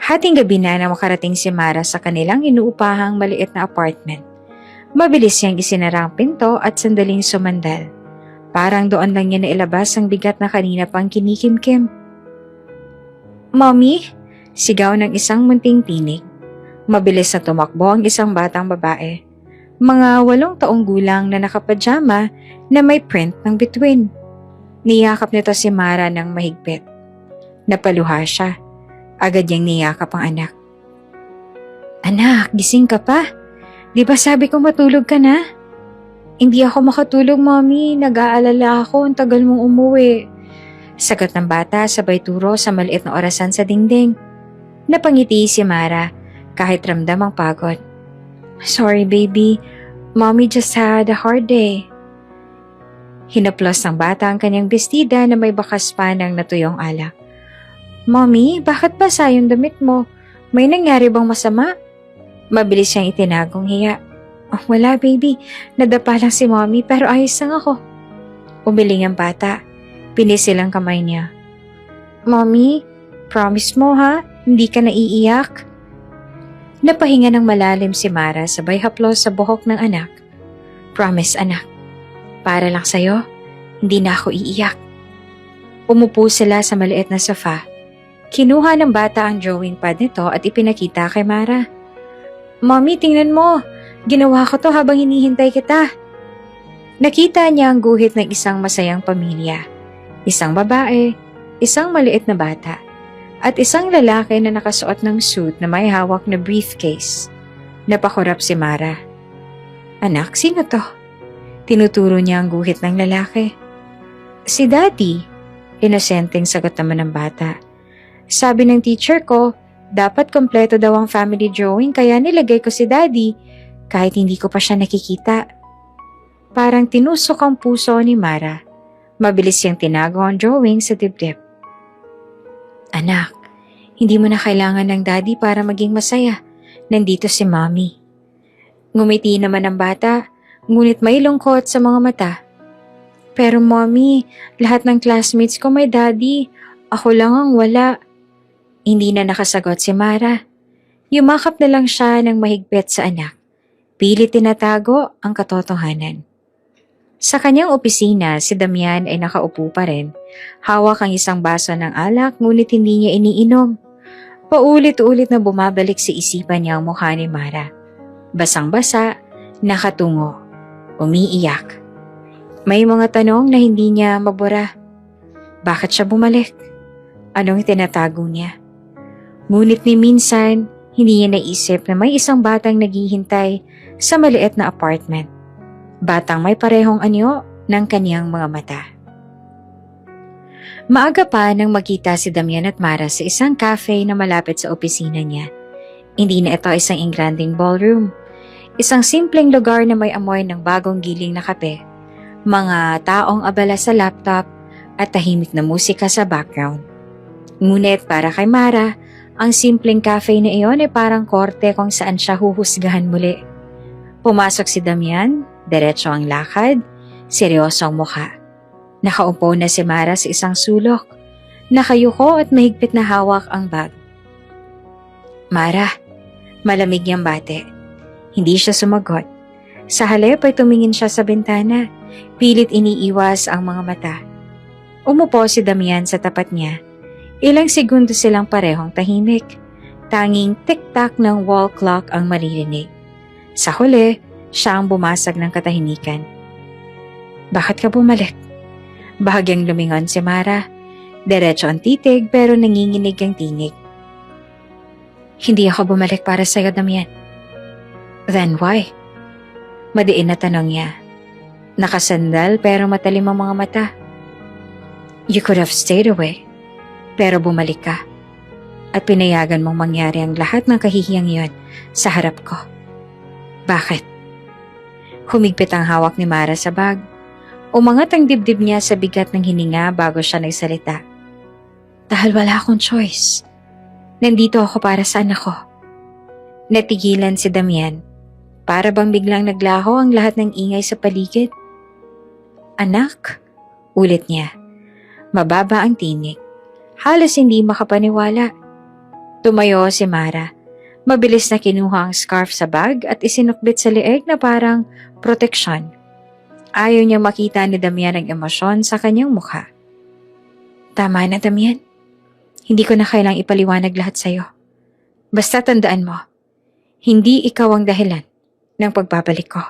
Hating gabi na makarating si Mara sa kanilang inuupahang maliit na apartment. Mabilis niyang isinara ang pinto at sandaling sumandal. Parang doon lang niya nailabas ang bigat na kanina pang kinikimkim. Mommy? Sigaw ng isang munting tinig. Mabilis na tumakbo ang isang batang babae. Mga 8 taong gulang na nakapajama na may print ng bituin. Niyakap nito si Mara ng mahigpit. Napaluha siya. Agad niyang niyakap ang anak. Anak, gising ka pa? Di ba sabi ko matulog ka na? Hindi ako makatulog, Mommy. Nag-aalala ako, ang tagal mong umuwi. Sagot ng bata sabay turo sa maliit na orasan sa dingding. Napangiti si Mara kahit ramdam ang pagod. Sorry, baby. Mommy just had a hard day. Hinaplos ng bata ang kanyang bestida na may bakas pa ng natuyong alak. Mommy, bakit basa yung damit mo? May nangyari bang masama? Mabilis siyang itinagong hiya. Oh, wala, baby. Nadapa lang si Mommy pero ayos lang ako. Umiling ang bata. Pinisil ang kamay niya. Mommy, promise mo ha? Hindi ka naiiyak? Napahinga ng malalim si Mara sabay haplos sa buhok ng anak. Promise, anak. Para lang sa'yo, hindi na ako iiyak. Umupo sila sa maliit na sofa. Kinuha ng bata ang drawing pad nito at ipinakita kay Mara. Mommy, tingnan mo. Ginawa ko to habang hinihintay kita. Nakita niya ang guhit ng isang masayang pamilya. Isang babae, isang maliit na bata, at isang lalaki na nakasuot ng suit na may hawak na briefcase. Napakurap si Mara. Anak, sino to? Tinuturo niya ang guhit ng lalaki. Si Daddy, inosenteng sagot naman ng bata. Sabi ng teacher ko, dapat kompleto daw ang family drawing kaya nilagay ko si Daddy kahit hindi ko pa siya nakikita. Parang tinusok ang puso ni Mara. Mabilis siyang tinago ang drawing sa dibdib. Anak, hindi mo na kailangan ng Daddy para maging masaya. Nandito si Mommy. Ngumiti naman ang bata, ngunit may lungkot sa mga mata. Pero Mommy, lahat ng classmates ko may Daddy. Ako lang ang wala. Hindi na nakasagot si Mara. Yumakap na lang siya ng mahigpit sa anak. Pilit tinatago ang katotohanan. Sa kanyang opisina, si Damian ay nakaupo pa rin. Hawak ang isang baso ng alak ngunit hindi niya iniinom. Paulit-ulit na bumabalik sa isipan niya ang mukha ni Mara. Basang-basa, nakatungo, umiiyak. May mga tanong na hindi niya mabura. Bakit siya bumalik? Anong tinatago niya? Ngunit ni minsan, hindi niya naisip na may isang batang naghihintay sa maliit na apartment. Batang may parehong anyo ng kaniyang mga mata. Maaga pa nang magkita si Damian at Mara sa isang cafe na malapit sa opisina niya. Hindi na ito isang engranding ballroom. Isang simpleng lugar na may amoy ng bagong giling na kape, mga taong abala sa laptop at tahimik na musika sa background. Ngunit para kay Mara, ang simpleng cafe na iyon ay parang korte kung saan siya huhusgahan muli. Pumasok si Damian, diretso ang lakad, seryoso ang mukha. Nakaupo na si Mara sa isang sulok, nakayuko at mahigpit na hawak ang bag. Mara, malamig niyang bate. Hindi siya sumagot. Sa halip ay tumingin siya sa bintana, pilit iniiwas ang mga mata. Umupo si Damian sa tapat niya. Ilang segundo silang parehong tahimik. Tanging tik-tak ng wall clock ang maririnig. Sa huli, siya ang bumasag ng katahimikan. Bakit ka bumalik? Bahagyang lumingon si Mara. Diretso ang titig pero nanginginig ang tinig. Hindi ako bumalik para sa'yo, Damian. Then why? Madiin na tanong niya. Nakasandal pero matalim ang mga mata. You could have stayed away. Pero bumalik ka. At pinayagan mong mangyari ang lahat ng kahihiyang yon sa harap ko. Bakit? Humigpit ang hawak ni Mara sa bag. Umangat ang dibdib niya sa bigat ng hininga bago siya nagsalita. Dahil wala akong choice. Nandito ako para sa anak ko. Natigilan si Damian. Para bang biglang naglaho ang lahat ng ingay sa paligid. Anak? Ulit niya. Mababa ang tinig. Halos hindi makapaniwala. Tumayo si Mara. Mabilis na kinuha ang scarf sa bag at isinukbit sa leeg na parang proteksyon. Ayaw niya makita ni Damian ang emosyon sa kanyang mukha. Tama na, Damian. Hindi ko na kailang ipaliwanag lahat sa'yo. Basta tandaan mo, hindi ikaw ang dahilan ng pagbabalik ko.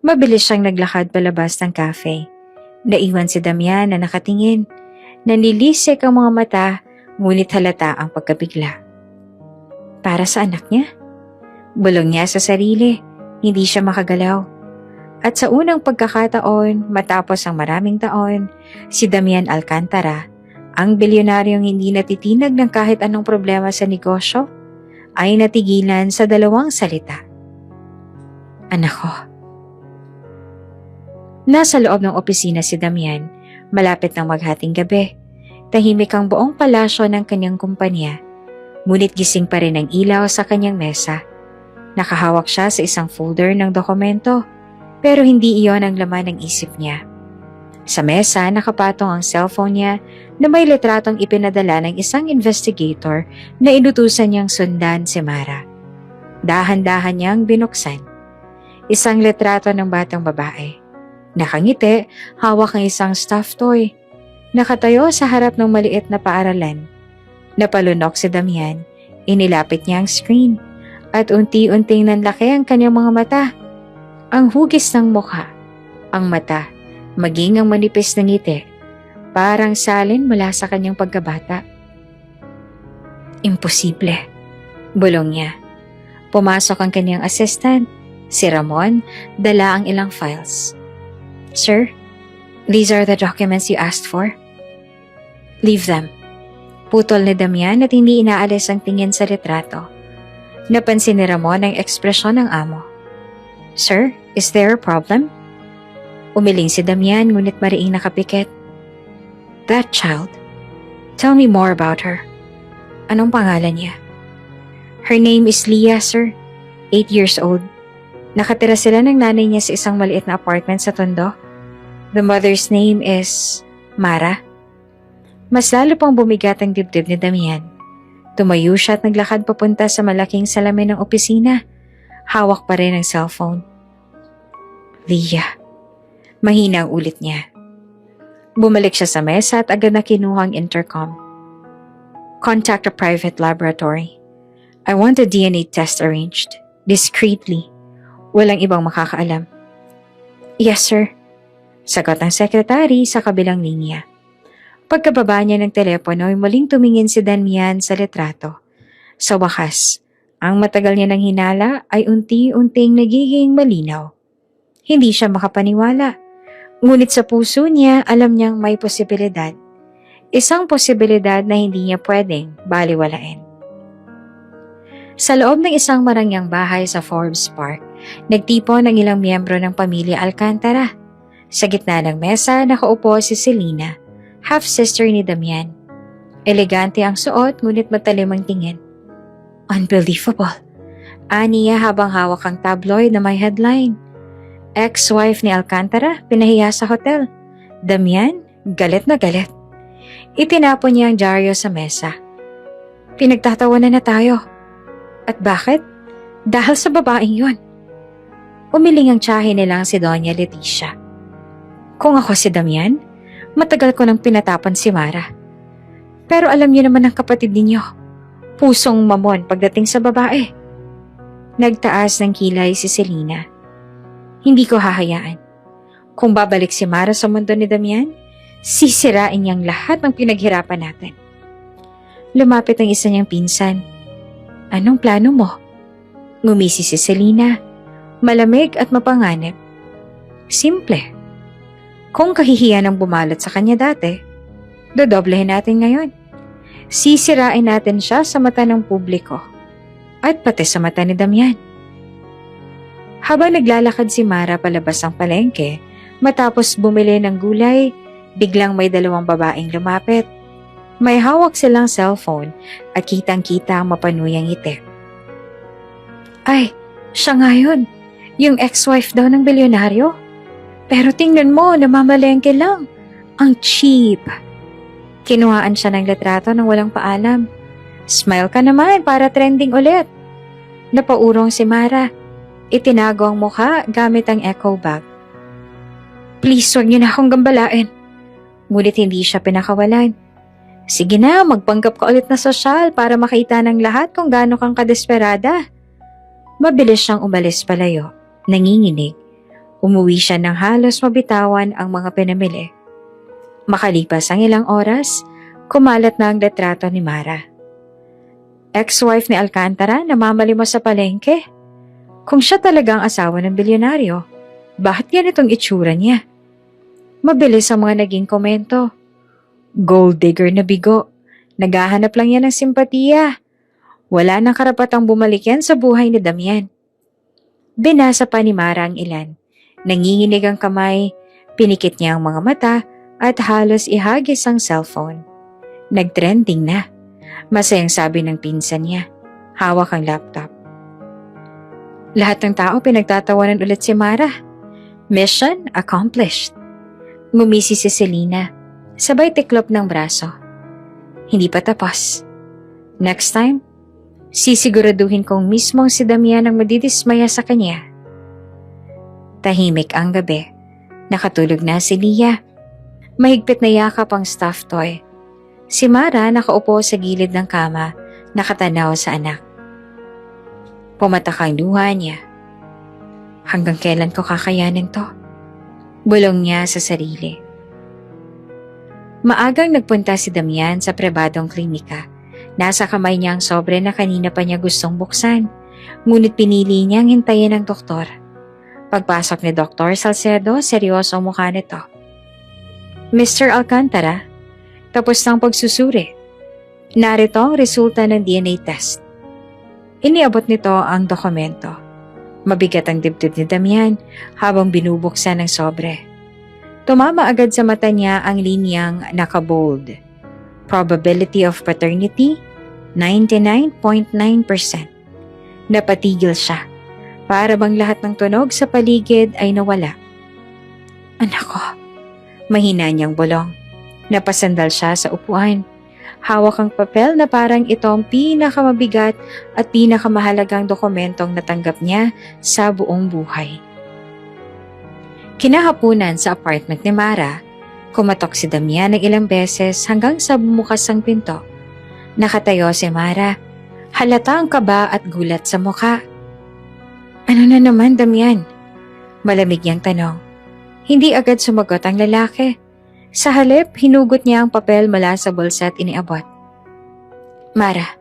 Mabilis siyang naglakad palabas ng cafe. Naiwan si Damian na nakatingin. Nanilisik ang mga mata, ngunit halata ang pagkabigla. Para sa anak niya? Bulong niya sa sarili, hindi siya makagalaw. At sa unang pagkakataon, matapos ang maraming taon, si Damian Alcantara, ang bilyonaryong hindi natitinag ng kahit anong problema sa negosyo, ay natigilan sa dalawang salita. Anak ko. Nasa loob ng opisina si Damian, malapit ng maghating gabi. Tahimik ang buong palasyo ng kanyang kumpanya, ngunit gising pa rin ang ilaw sa kanyang mesa. Nakahawak siya sa isang folder ng dokumento, pero hindi iyon ang laman ng isip niya. Sa mesa, nakapatong ang cellphone niya na may litratong ipinadala ng isang investigator na inutusan niyang sundan si Mara. Dahan-dahan niyang binuksan. Isang litrato ng batang babae. Nakangiti, hawak ng isang stuffed toy. Nakatayo sa harap ng maliit na paaralan. Napalunok si Damian, inilapit niya ang screen at unti-unting nanlaki ang kanyang mga mata. Ang hugis ng mukha, ang mata, maging ang manipis na ngiti, parang salin mula sa kanyang pagkabata. Imposible, bulong niya. Pumasok ang kanyang assistant, si Ramon, dala ang ilang files. Sir, these are the documents you asked for. Leave them. Putol ni Damian at hindi inaalis ang tingin sa litrato. Napansin ni Ramon ang ekspresyon ng amo. Sir, is there a problem? Umiling si Damian ngunit mariing nakapikit. That child. Tell me more about her. Anong pangalan niya? Her name is Leah, sir. 8 years old. Nakatira sila ng nanay niya sa isang maliit na apartment sa Tondo. The mother's name is Mara. Mas lalo pang bumigat ang dibdib ni Damian. Tumayo siya at naglakad papunta sa malaking salamin ng opisina. Hawak pa rin ang cellphone. Leah. Mahina ang ulit niya. Bumalik siya sa mesa at agad na kinuha ang intercom. Contact a private laboratory. I want a DNA test arranged. Discreetly. Walang ibang makakaalam. Yes, sir. Sagot ng sekretary sa kabilang linya. Pagkababa niya ng telepono ay muling tumingin si Damian sa litrato. Sa wakas, ang matagal niya ng hinala ay unti-unting nagiging malinaw. Hindi siya makapaniwala. Ngunit sa puso niya alam niyang may posibilidad. Isang posibilidad na hindi niya pwedeng baliwalain. Sa loob ng isang marangyang bahay sa Forbes Park, nagtipon ang ilang miyembro ng pamilya Alcantara. Sa gitna ng mesa, nakaupo si Selena, half-sister ni Damian. Elegante ang suot, ngunit matalim ang tingin. Unbelievable. Aniya habang hawak ang tabloid na may headline. Ex-wife ni Alcantara, pinahiya sa hotel. Damian, galit na galit. Itinapon niya ang dyaryo sa mesa. Pinagtatawanan na tayo. At bakit? Dahil sa babaeng yun. Umiling ang tiyahin nilang si Doña Leticia. Kung ako si Damian, matagal ko nang pinatapan si Mara. Pero alam niyo naman ang kapatid ninyo. Pusong mamon pagdating sa babae. Nagtaas ng kilay si Selena. Hindi ko hahayaan. Kung babalik si Mara sa mundo ni Damian, sisirain niyang lahat ng pinaghirapan natin. Lumapit ang isa niyang pinsan. Anong plano mo? Ngumisi si Selena, malamig at mapanganib. Simple. Kung kahihiyan ang bumalot sa kanya dati, dodoblehin natin ngayon. Sisirain natin siya sa mata ng publiko at pati sa mata ni Damian. Habang naglalakad si Mara palabas ng palengke, matapos bumili ng gulay, biglang may dalawang babaeng lumapit. May hawak silang cellphone at kitang-kita ang mapanuyang ngiti. Ay, siya nga yun. Yung ex-wife daw ng bilyonaryo. Pero tingnan mo, namamalengke lang. Ang cheap. Kinuhaan siya ng litrato nang walang paalam. Smile ka naman para trending ulit. Napaurong si Mara. Itinago ang mukha gamit ang echo bag. Please, huwag niyo na akong gambalain. Ngunit hindi siya pinakawalan. Sige na, magpanggap ka ulit na sosyal para makita ng lahat kung gaano kang kadesperada. Mabilis siyang umalis palayo, nanginginig. Umuwi siya ng halos mabitawan ang mga pinamili. Makalipas ang ilang oras, kumalat na ang litrato ni Mara. Ex-wife ni Alcantara namamalima sa palengke. Kung siya talagang asawa ng bilyonaryo, bakit ganitong itsura niya? Mabilis ang mga naging komento. Gold digger na bigo. Naghahanap lang yan ng simpatiya. Wala nang karapatang bumalik yan sa buhay ni Damian. Binasa pa ni Mara ang ilan. Nanginginig ang kamay, pinikit niya ang mga mata at halos ihagis ang cellphone. Nagtrending na. Masayang sabi ng pinsan niya. Hawak ang laptop. Lahat ng tao pinagtatawanan ulit si Mara. Mission accomplished. Ngumisi si Selena. Sabay tiklop ng braso. Hindi pa tapos. Next time, sisiguraduhin kong mismong si Damian ang madidismaya sa kanya. Tahimik ang gabi. Nakatulog na si Leah. Mahigpit na yakap ang stuffed toy. Si Mara nakaupo sa gilid ng kama, nakatanaw sa anak. Pumatak ang luha niya. Hanggang kailan ko kakayanin to? Bulong niya sa sarili. Maagang nagpunta si Damian sa pribadong klinika. Nasa kamay niya ang sobre na kanina pa niya gustong buksan. Ngunit pinili niyang hintayin ang doktor. Pagpasok ni Dr. Salcedo, seryoso ang mukha nito. Mr. Alcantara, tapos ng pagsusuri. Narito ang resulta ng DNA test. Iniabot nito ang dokumento. Mabigat ang dibdib ni Damian habang binubuksan ng sobre. Tumama agad sa mata niya ang linyang nakabold. Probability of paternity, 99.9%. Napatigil siya. Para bang lahat ng tunog sa paligid ay nawala. Anak ko, mahina niyang bulong. Napasandal siya sa upuan. Hawak ang papel na parang ito ang pinakamabigat at pinakamahalagang dokumentong natanggap niya sa buong buhay. Kinahapunan sa apartment ni Mara, kumatok si Damian ng ilang beses hanggang sa bumukas ang pinto. Nakatayo si Mara. Halata ang kaba at gulat sa mukha. Ano na naman, Damian? Malamig niyang tanong. Hindi agad sumagot ang lalaki. Sa halip, hinugot niya ang papel mula sa bulsa at iniabot. Mara,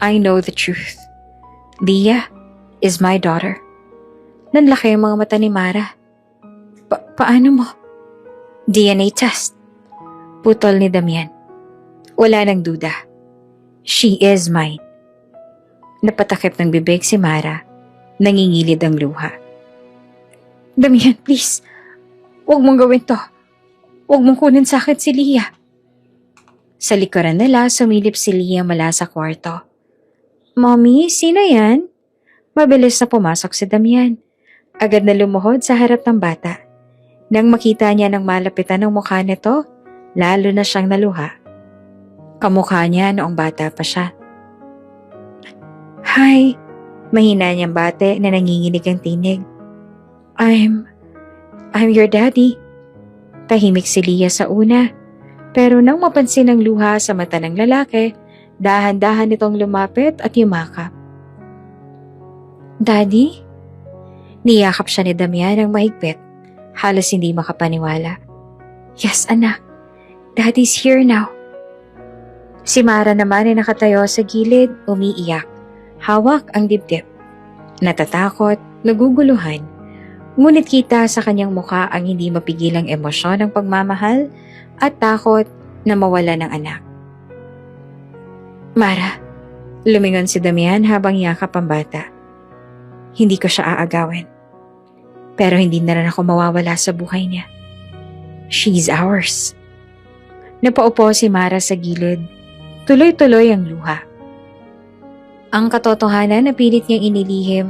I know the truth. Leah is my daughter. Nanlaki ang mga mata ni Mara. Paano mo? DNA test. Putol ni Damian. Wala nang duda. She is mine. Napatakip ng bibig si Mara. Nangingilid ang luha. Damian, please. Huwag mong gawin to. Huwag mong kunin sa akin si Leah. Sa likuran nila, sumilip si Leah mula sa kwarto. Mommy, sino yan? Mabilis na pumasok si Damian. Agad na lumuhod sa harap ng bata. Nang makita niya ng malapitan ng mukha nito, lalo na siyang naluha. Kamukha niya noong bata pa siya. Hi, mahina niyang bate na nanginginig ang tinig. I'm your daddy. Tahimik si Leah sa una, pero nang mapansin ang luha sa mata ng lalaki, dahan-dahan itong lumapit at yumakap. Daddy? Niyakap siya ni Damian ng mahigpit, halos hindi makapaniwala. Yes, anak. Daddy's here now. Si Mara naman ay nakatayo sa gilid, umiiyak. Hawak ang dibdib. Natatakot, naguguluhan. Ngunit kita sa kanyang mukha ang hindi mapigilang emosyon ng pagmamahal at takot na mawala ng anak. Mara, lumingon si Damian habang yakap ang bata. Hindi ko siya aagawin. Pero hindi na rin ako mawawala sa buhay niya. She's ours. Napaupo si Mara sa gilid. Tuloy-tuloy ang luha. Ang katotohanan na pilit niyang inilihim,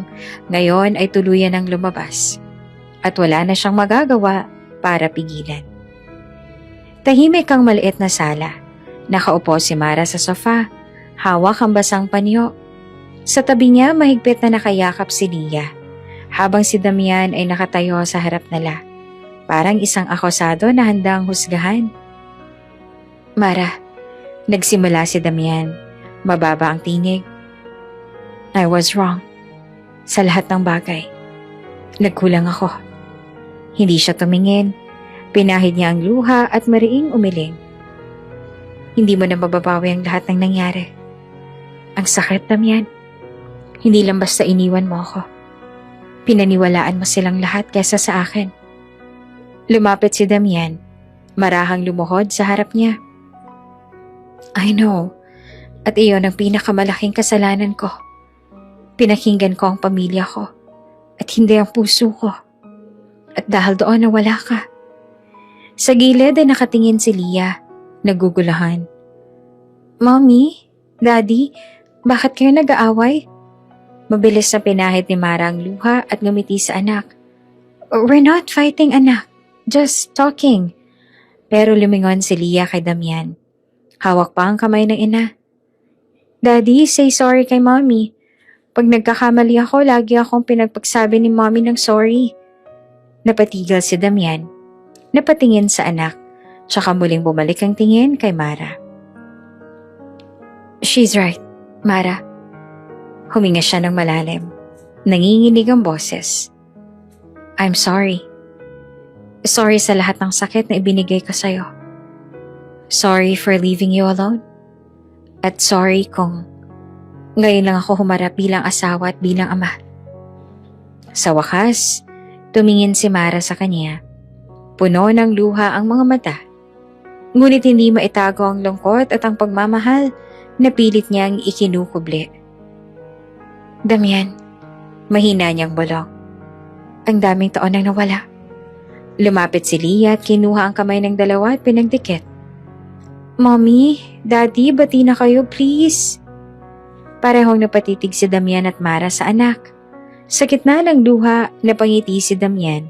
ngayon ay tuluyan ng lumabas. At wala na siyang magagawa para pigilan. Tahimik ang maliit na sala. Nakaupo si Mara sa sofa, hawak ang basang panyo. Sa tabi niya mahigpit na nakayakap si Leah, habang si Damian ay nakatayo sa harap nila, parang isang akusado na handang husgahan. Mara, nagsimula si Damian, mababa ang tinig. I was wrong. Sa lahat ng bagay. Nagkulang ako. Hindi siya tumingin. Pinahid niya ang luha at mariing umiling. Hindi mo na mababawi ang lahat ng nangyari. Ang sakit, Damian. Hindi lang basta iniwan mo ako. Pinaniwalaan mo silang lahat kesa sa akin. Lumapit si Damian. Marahang lumuhod sa harap niya. I know. At iyon ang pinakamalaking kasalanan ko. Pinakinggan ko ang pamilya ko at hindi ang puso ko. At dahil doon nawala ka. Sa gilid ay nakatingin si Leah, nagugulahan. Mommy, Daddy, bakit kayo nag-aaway? Mabilis na pinahid ni Mara ang luha at ngumiti sa anak. We're not fighting, anak. Just talking. Pero lumingon si Leah kay Damian. Hawak pa ang kamay ng ina. Daddy, say sorry kay Mommy. Pag nagkakamali ako, lagi akong pinagpagsabi ni Mommy ng sorry. Napatigil si Damian. Napatingin sa anak, tsaka muling bumalik ang tingin kay Mara. She's right, Mara. Huminga siya ng malalim. Nanginginig ang boses. I'm sorry. Sorry sa lahat ng sakit na ibinigay ko sa'yo. Sorry for leaving you alone. At sorry kung ngayon lang ako humarap bilang asawa at bilang ama. Sa wakas, tumingin si Mara sa kanya. Puno ng luha ang mga mata. Ngunit hindi maitago ang lungkot at ang pagmamahal na pilit niyang ikinukubli. Damian, mahina niyang bulong. Ang daming taon nang nawala. Lumapit si Leah at kinuha ang kamay ng dalawa at pinagdikit. Mommy, Daddy, bati na kayo please. Parehong napatitig si Damian at Mara sa anak. Sa gitna ng luha, napangiti si Damian.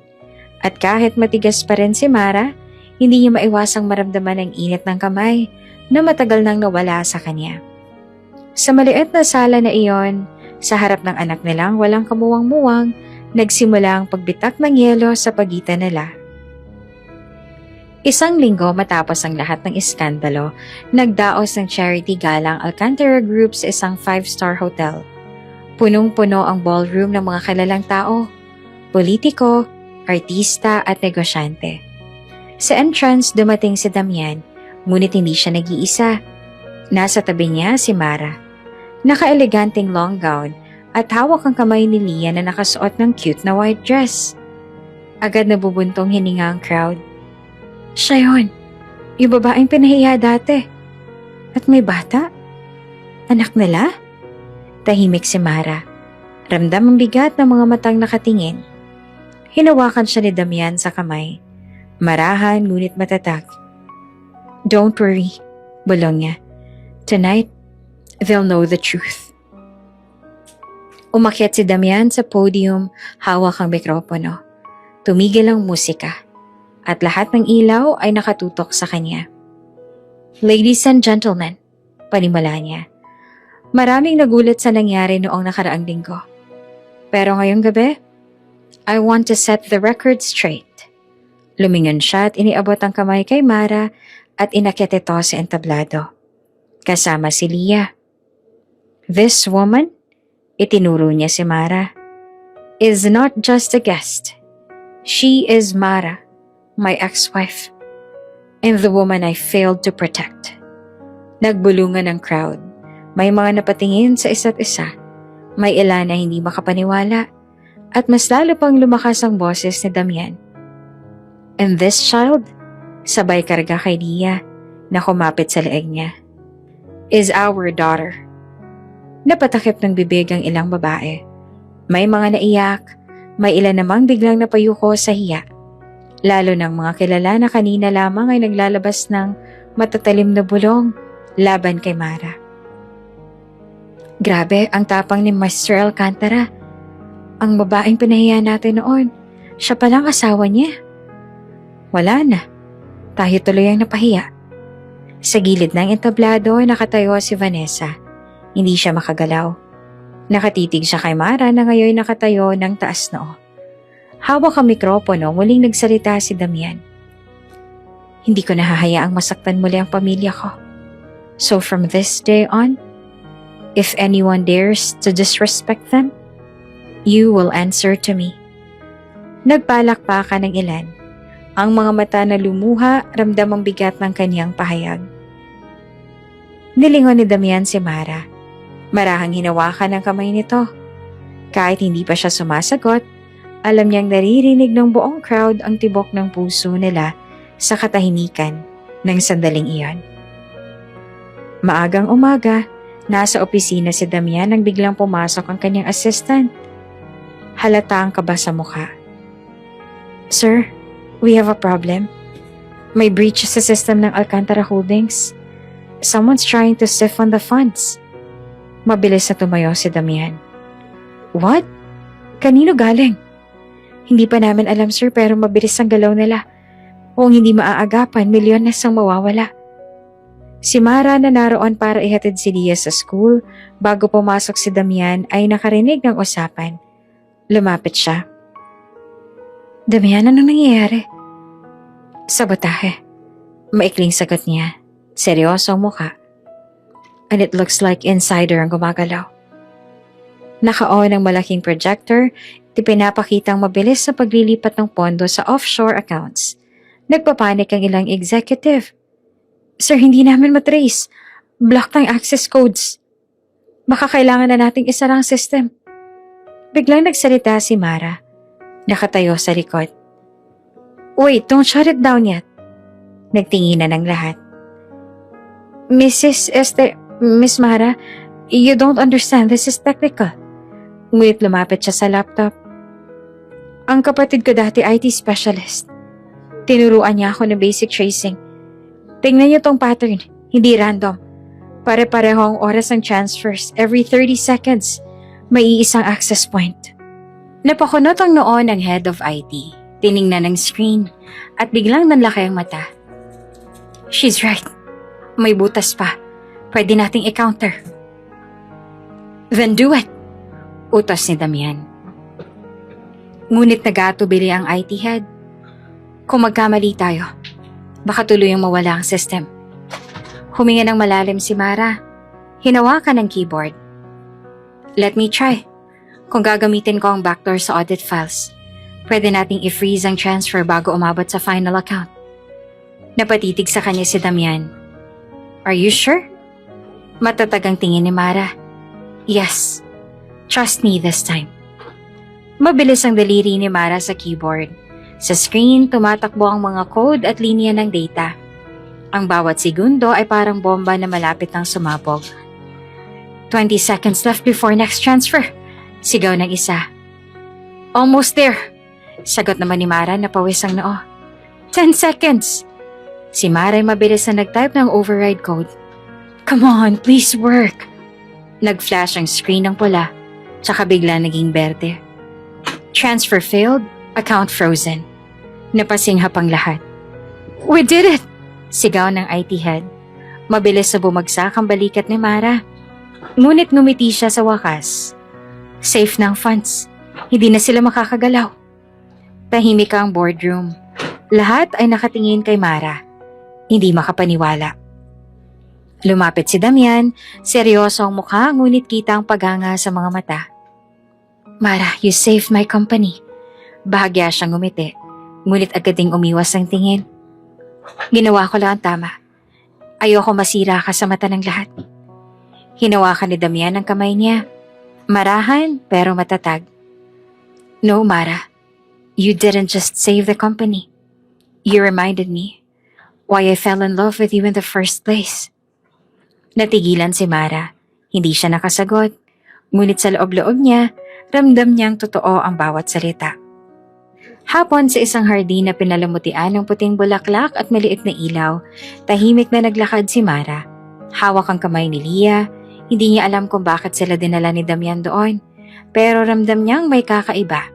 At kahit matigas pa rin si Mara, hindi niya maiwasang maramdaman ang init ng kamay na matagal nang nawala sa kanya. Sa maliit na sala na iyon, sa harap ng anak nilang walang kamuwang-muwang, nagsimula ang pagbitak ng yelo sa pagitan nila. Isang linggo matapos ang lahat ng iskandalo, nagdaos ng charity galang Alcantara Group sa isang 5-star hotel. Punong-puno ang ballroom ng mga kilalang tao, politiko, artista at negosyante. Sa entrance dumating si Damian, ngunit hindi siya nag-iisa. Nasa tabi niya si Mara. Naka-eleganting long gown at hawak ang kamay ni Leah na nakasuot ng cute na white dress. Agad nabubuntong hininga ang crowd. Siya yun, yung babaeng pinahiya dati. At may bata? Anak nila? Tahimik si Mara. Ramdam ang bigat ng mga matang nakatingin. Hinawakan siya ni Damian sa kamay. Marahan ngunit matatag. "Don't worry," bulong niya. "Tonight, they'll know the truth." Umakyat si Damian sa podium, hawak ang mikropono. Tumigil ang musika, at lahat ng ilaw ay nakatutok sa kanya. "Ladies and gentlemen," panimula niya. Maraming nagulat sa nangyari noong nakaraang linggo. Pero ngayong gabi, I want to set the record straight. Lumingon siya at iniabot ang kamay kay Mara at inakyat ito sa entablado. Kasama si Leah. "This woman," itinuro niya si Mara, "is not just a guest. She is Mara, my ex-wife, and the woman I failed to protect." Nagbulungan ang crowd. May mga napatingin sa isa't isa. May ilan na hindi makapaniwala. At mas lalo pang lumakas ang boses ni Damian. "And this child," sabay karga kay Leah na kumapit sa leeg niya, "is our daughter." Napatakip ng bibig ang ilang babae. May mga naiyak, may ilan namang biglang napayuko sa hiya. Lalo ng mga kilala na kanina lamang ay naglalabas ng matatalim na bulong laban kay Mara. Grabe ang tapang ni Mr. Alcantara. Ang babaeng pinahiya natin noon, siya palang asawa niya. Wala na. Tayo tuloy ang napahiya. Sa gilid ng entablado nakatayo si Vanessa. Hindi siya makagalaw. Nakatitig siya kay Mara na ngayon nakatayo ng taas noo. Hawak ang mikropono, muling nagsalita si Damian. "Hindi ko nahahayaang masaktan muli ang pamilya ko. So from this day on, if anyone dares to disrespect them, you will answer to me." Nagpalakpakan ng ilan. Ang mga mata na lumuha, ramdam ang bigat ng kanyang pahayag. Nilingon ni Damian si Mara. Marahang hinawakan ang kamay nito. Kahit hindi pa siya sumasagot, alam niyang naririnig ng buong crowd ang tibok ng puso nila sa katahimikan ng sandaling iyon. Maagang umaga, nasa opisina si Damian nang biglang pumasok ang kanyang assistant. Halata ang kaba sa mukha. "Sir, we have a problem. May breach sa system ng Alcantara Holdings. Someone's trying to siphon the funds." Mabilis na tumayo si Damian. "What? Kanino galing?" "Hindi pa namin alam, sir, pero mabilis ang galaw nila. Kung hindi maaagapan, milyones ang mawawala." Si Mara na naroon para ihatid si Leah sa school bago pumasok si Damian ay nakarinig ng usapan. Lumapit siya. "Damian, anong nangyayari?" "Sabotahe." Maikling sagot niya. Seryoso ang mukha. "And it looks like insider ang gumagalaw." Naka-on ang malaking projector, pinapakitang mabilis sa paglilipat ng pondo sa offshore accounts. Nagpapanik ang ilang executive. "Sir, hindi namin matrace. Blocked ang access codes. Baka kailangan na nating isara ang system." Biglang nagsalita si Mara. Nakatayo sa likod. "Wait, don't shut it down yet." Nagtinginan ng lahat. Miss Mara, you don't understand. This is technical." Ngunit lumapit siya sa laptop. "Ang kapatid ko dati IT specialist. Tinuruan niya ako ng basic tracing. Tingnan niyo tong pattern, hindi random. Pare-pareho ang oras ng transfers. Every 30 seconds, may iisang access point." Napakunot ang noon ng head of IT. Tiningnan ng screen at biglang nanlaki ang mata. "She's right. May butas pa. Pwede nating i-counter." "Then do it," utos ni Damian. Ngunit nagatubili ang IT head. "Kung magkamali tayo, baka tuluyang mawala ang system." Huminga ng malalim si Mara. Hinawakan ang keyboard. "Let me try. Kung gagamitin ko ang backdoor sa audit files, pwede nating i-freeze ang transfer bago umabot sa final account." Napatitig sa kanya si Damian. "Are you sure?" Matatag ang tingin ni Mara. "Yes. Trust me this time." Mabilis ang daliri ni Mara sa keyboard. Sa screen, tumatakbo ang mga code at linya ng data. Ang bawat segundo ay parang bomba na malapit ng sumabog. 20 seconds left before next transfer. Sigaw ng isa. Almost there. Sagot naman ni Mara na pawis ang noo. 10 seconds. Si Mara ay mabilis na nag-type ng override code. Come on, please work. Nag-flash ang screen ng pula, tsaka bigla naging berde. Transfer failed, account frozen. Napasinghap ang lahat. We did it! Sigaw ng IT head. Mabilis na bumagsak ang balikat ni Mara. Ngunit ngumiti siya sa wakas. Safe ng funds. Hindi na sila makakagalaw. Tahimik ang boardroom. Lahat ay nakatingin kay Mara. Hindi makapaniwala. Lumapit si Damian, seryoso ang mukha ngunit kita ang paganga sa mga mata. Mara, you saved my company. Bahagya siyang ngumiti, ngunit agad ding umiwas ang tingin. Ginawa ko lang ang tama. Ayoko masira ka sa mata ng lahat. Hinawakan ni Damian ang kamay niya. Marahan pero matatag. No, Mara. You didn't just save the company. You reminded me why I fell in love with you in the first place. Natigilan si Mara. Hindi siya nakasagot. Ngunit sa loob-loob niya, ramdam niyang totoo ang bawat salita. Hapon sa isang hardin na pinalamutian ng puting bulaklak at maliit na ilaw, tahimik na naglakad si Mara. Hawak ang kamay ni Lia. Hindi niya alam kung bakit sila dinala ni Damian doon, pero ramdam niyang may kakaiba.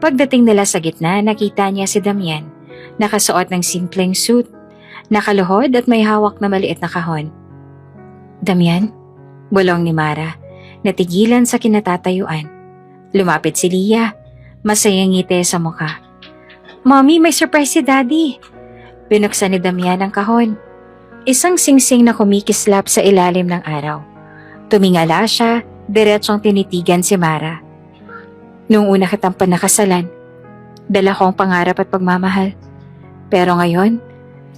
Pagdating nila sa gitna, nakita niya si Damian, nakasuot ng simpleng suit, nakaluhod at may hawak na maliit na kahon. Damian? Bulong ni Mara, natigilan sa kinatatayuan. Lumapit si Lia, masayang ngiti sa mukha. Mommy, may surprise si Daddy. Binuksan ni Damian ang kahon. Isang singsing na kumikislap sa ilalim ng araw. Tumingala siya, diretsong tinitigan si Mara. Noong una kitang panakasalan, dala ko ang pangarap at pagmamahal. Pero ngayon,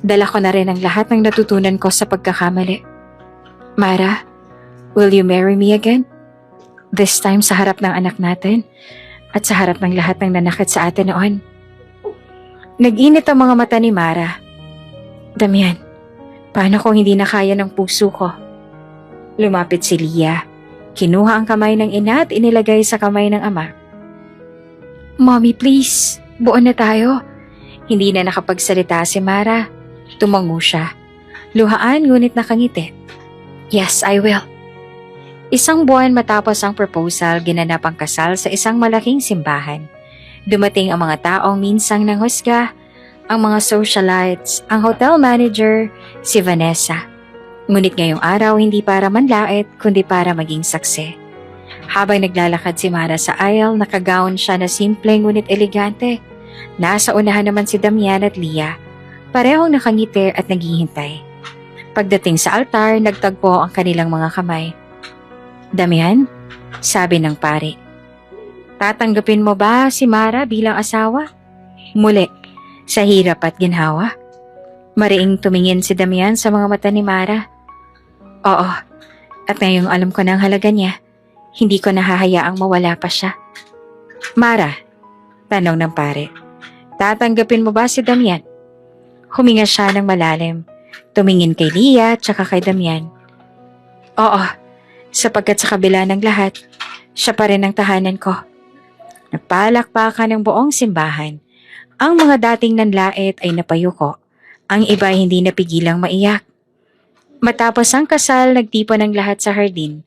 dala ko na rin ang lahat ng natutunan ko sa pagkakamali. Mara, will you marry me again? This time sa harap ng anak natin at sa harap ng lahat ng nanakit sa atin noon. Nag-init ang mga mata ni Mara. Damian, paano kung hindi na kaya ng puso ko? Lumapit si Lia. Kinuha ang kamay ng ina at inilagay sa kamay ng ama. Mommy, please. Buo na tayo. Hindi na nakapagsalita si Mara. Tumango siya. Luhaan ngunit nakangiti. Yes, I will. Isang buwan matapos ang proposal, ginanap ang kasal sa isang malaking simbahan. Dumating ang mga taong minsang nanghusga, ang mga socialites, ang hotel manager, si Vanessa. Ngunit ngayong araw hindi para manlait kundi para maging saksi. Habang naglalakad si Mara sa aisle, nakagaon siya na simple ngunit elegante. Nasa unahan naman si Damian at Lia, parehong nakangiti at naghihintay. Pagdating sa altar, nagtagpo ang kanilang mga kamay. Damian, sabi ng pari, tatanggapin mo ba si Mara bilang asawa? Muli, sa hirap at ginhawa. Mariing tumingin si Damian sa mga mata ni Mara. Oo, at ngayong alam ko na ang halaga niya, hindi ko nahahayaang mawala pa siya. Mara, tanong ng pare, tatanggapin mo ba si Damian? Huminga siya ng malalim, tumingin kay Lia at saka kay Damian. Oo, sapagkat sa kabila ng lahat, siya pa rin ang tahanan ko. Nagpalakpakan ng buong simbahan. Ang mga dating nanlait ay napayuko. Ang iba hindi napigilang maiyak. Matapos ang kasal, nagtipon ang lahat sa hardin.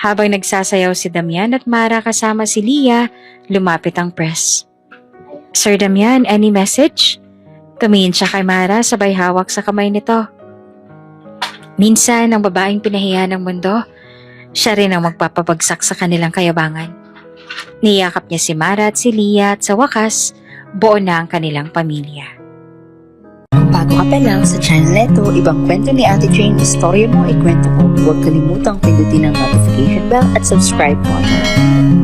Habang nagsasayaw si Damian at Mara kasama si Lia, lumapit ang press. Sir Damian, any message? Tumingin siya kay Mara sabay hawak sa kamay nito. Minsan, ang babaeng pinahiya ng mundo, siya rin ang magpapabagsak sa kanilang kayabangan. Niyakap niya si Mara at si Lia at sa wakas, buo na ang kanilang pamilya. Bago ka pa lang sa channel neto, ibang kwento ni Ate Jane, istorya mo, ikwento ko. Huwag kalimutang pindutin ang notification bell at subscribe button.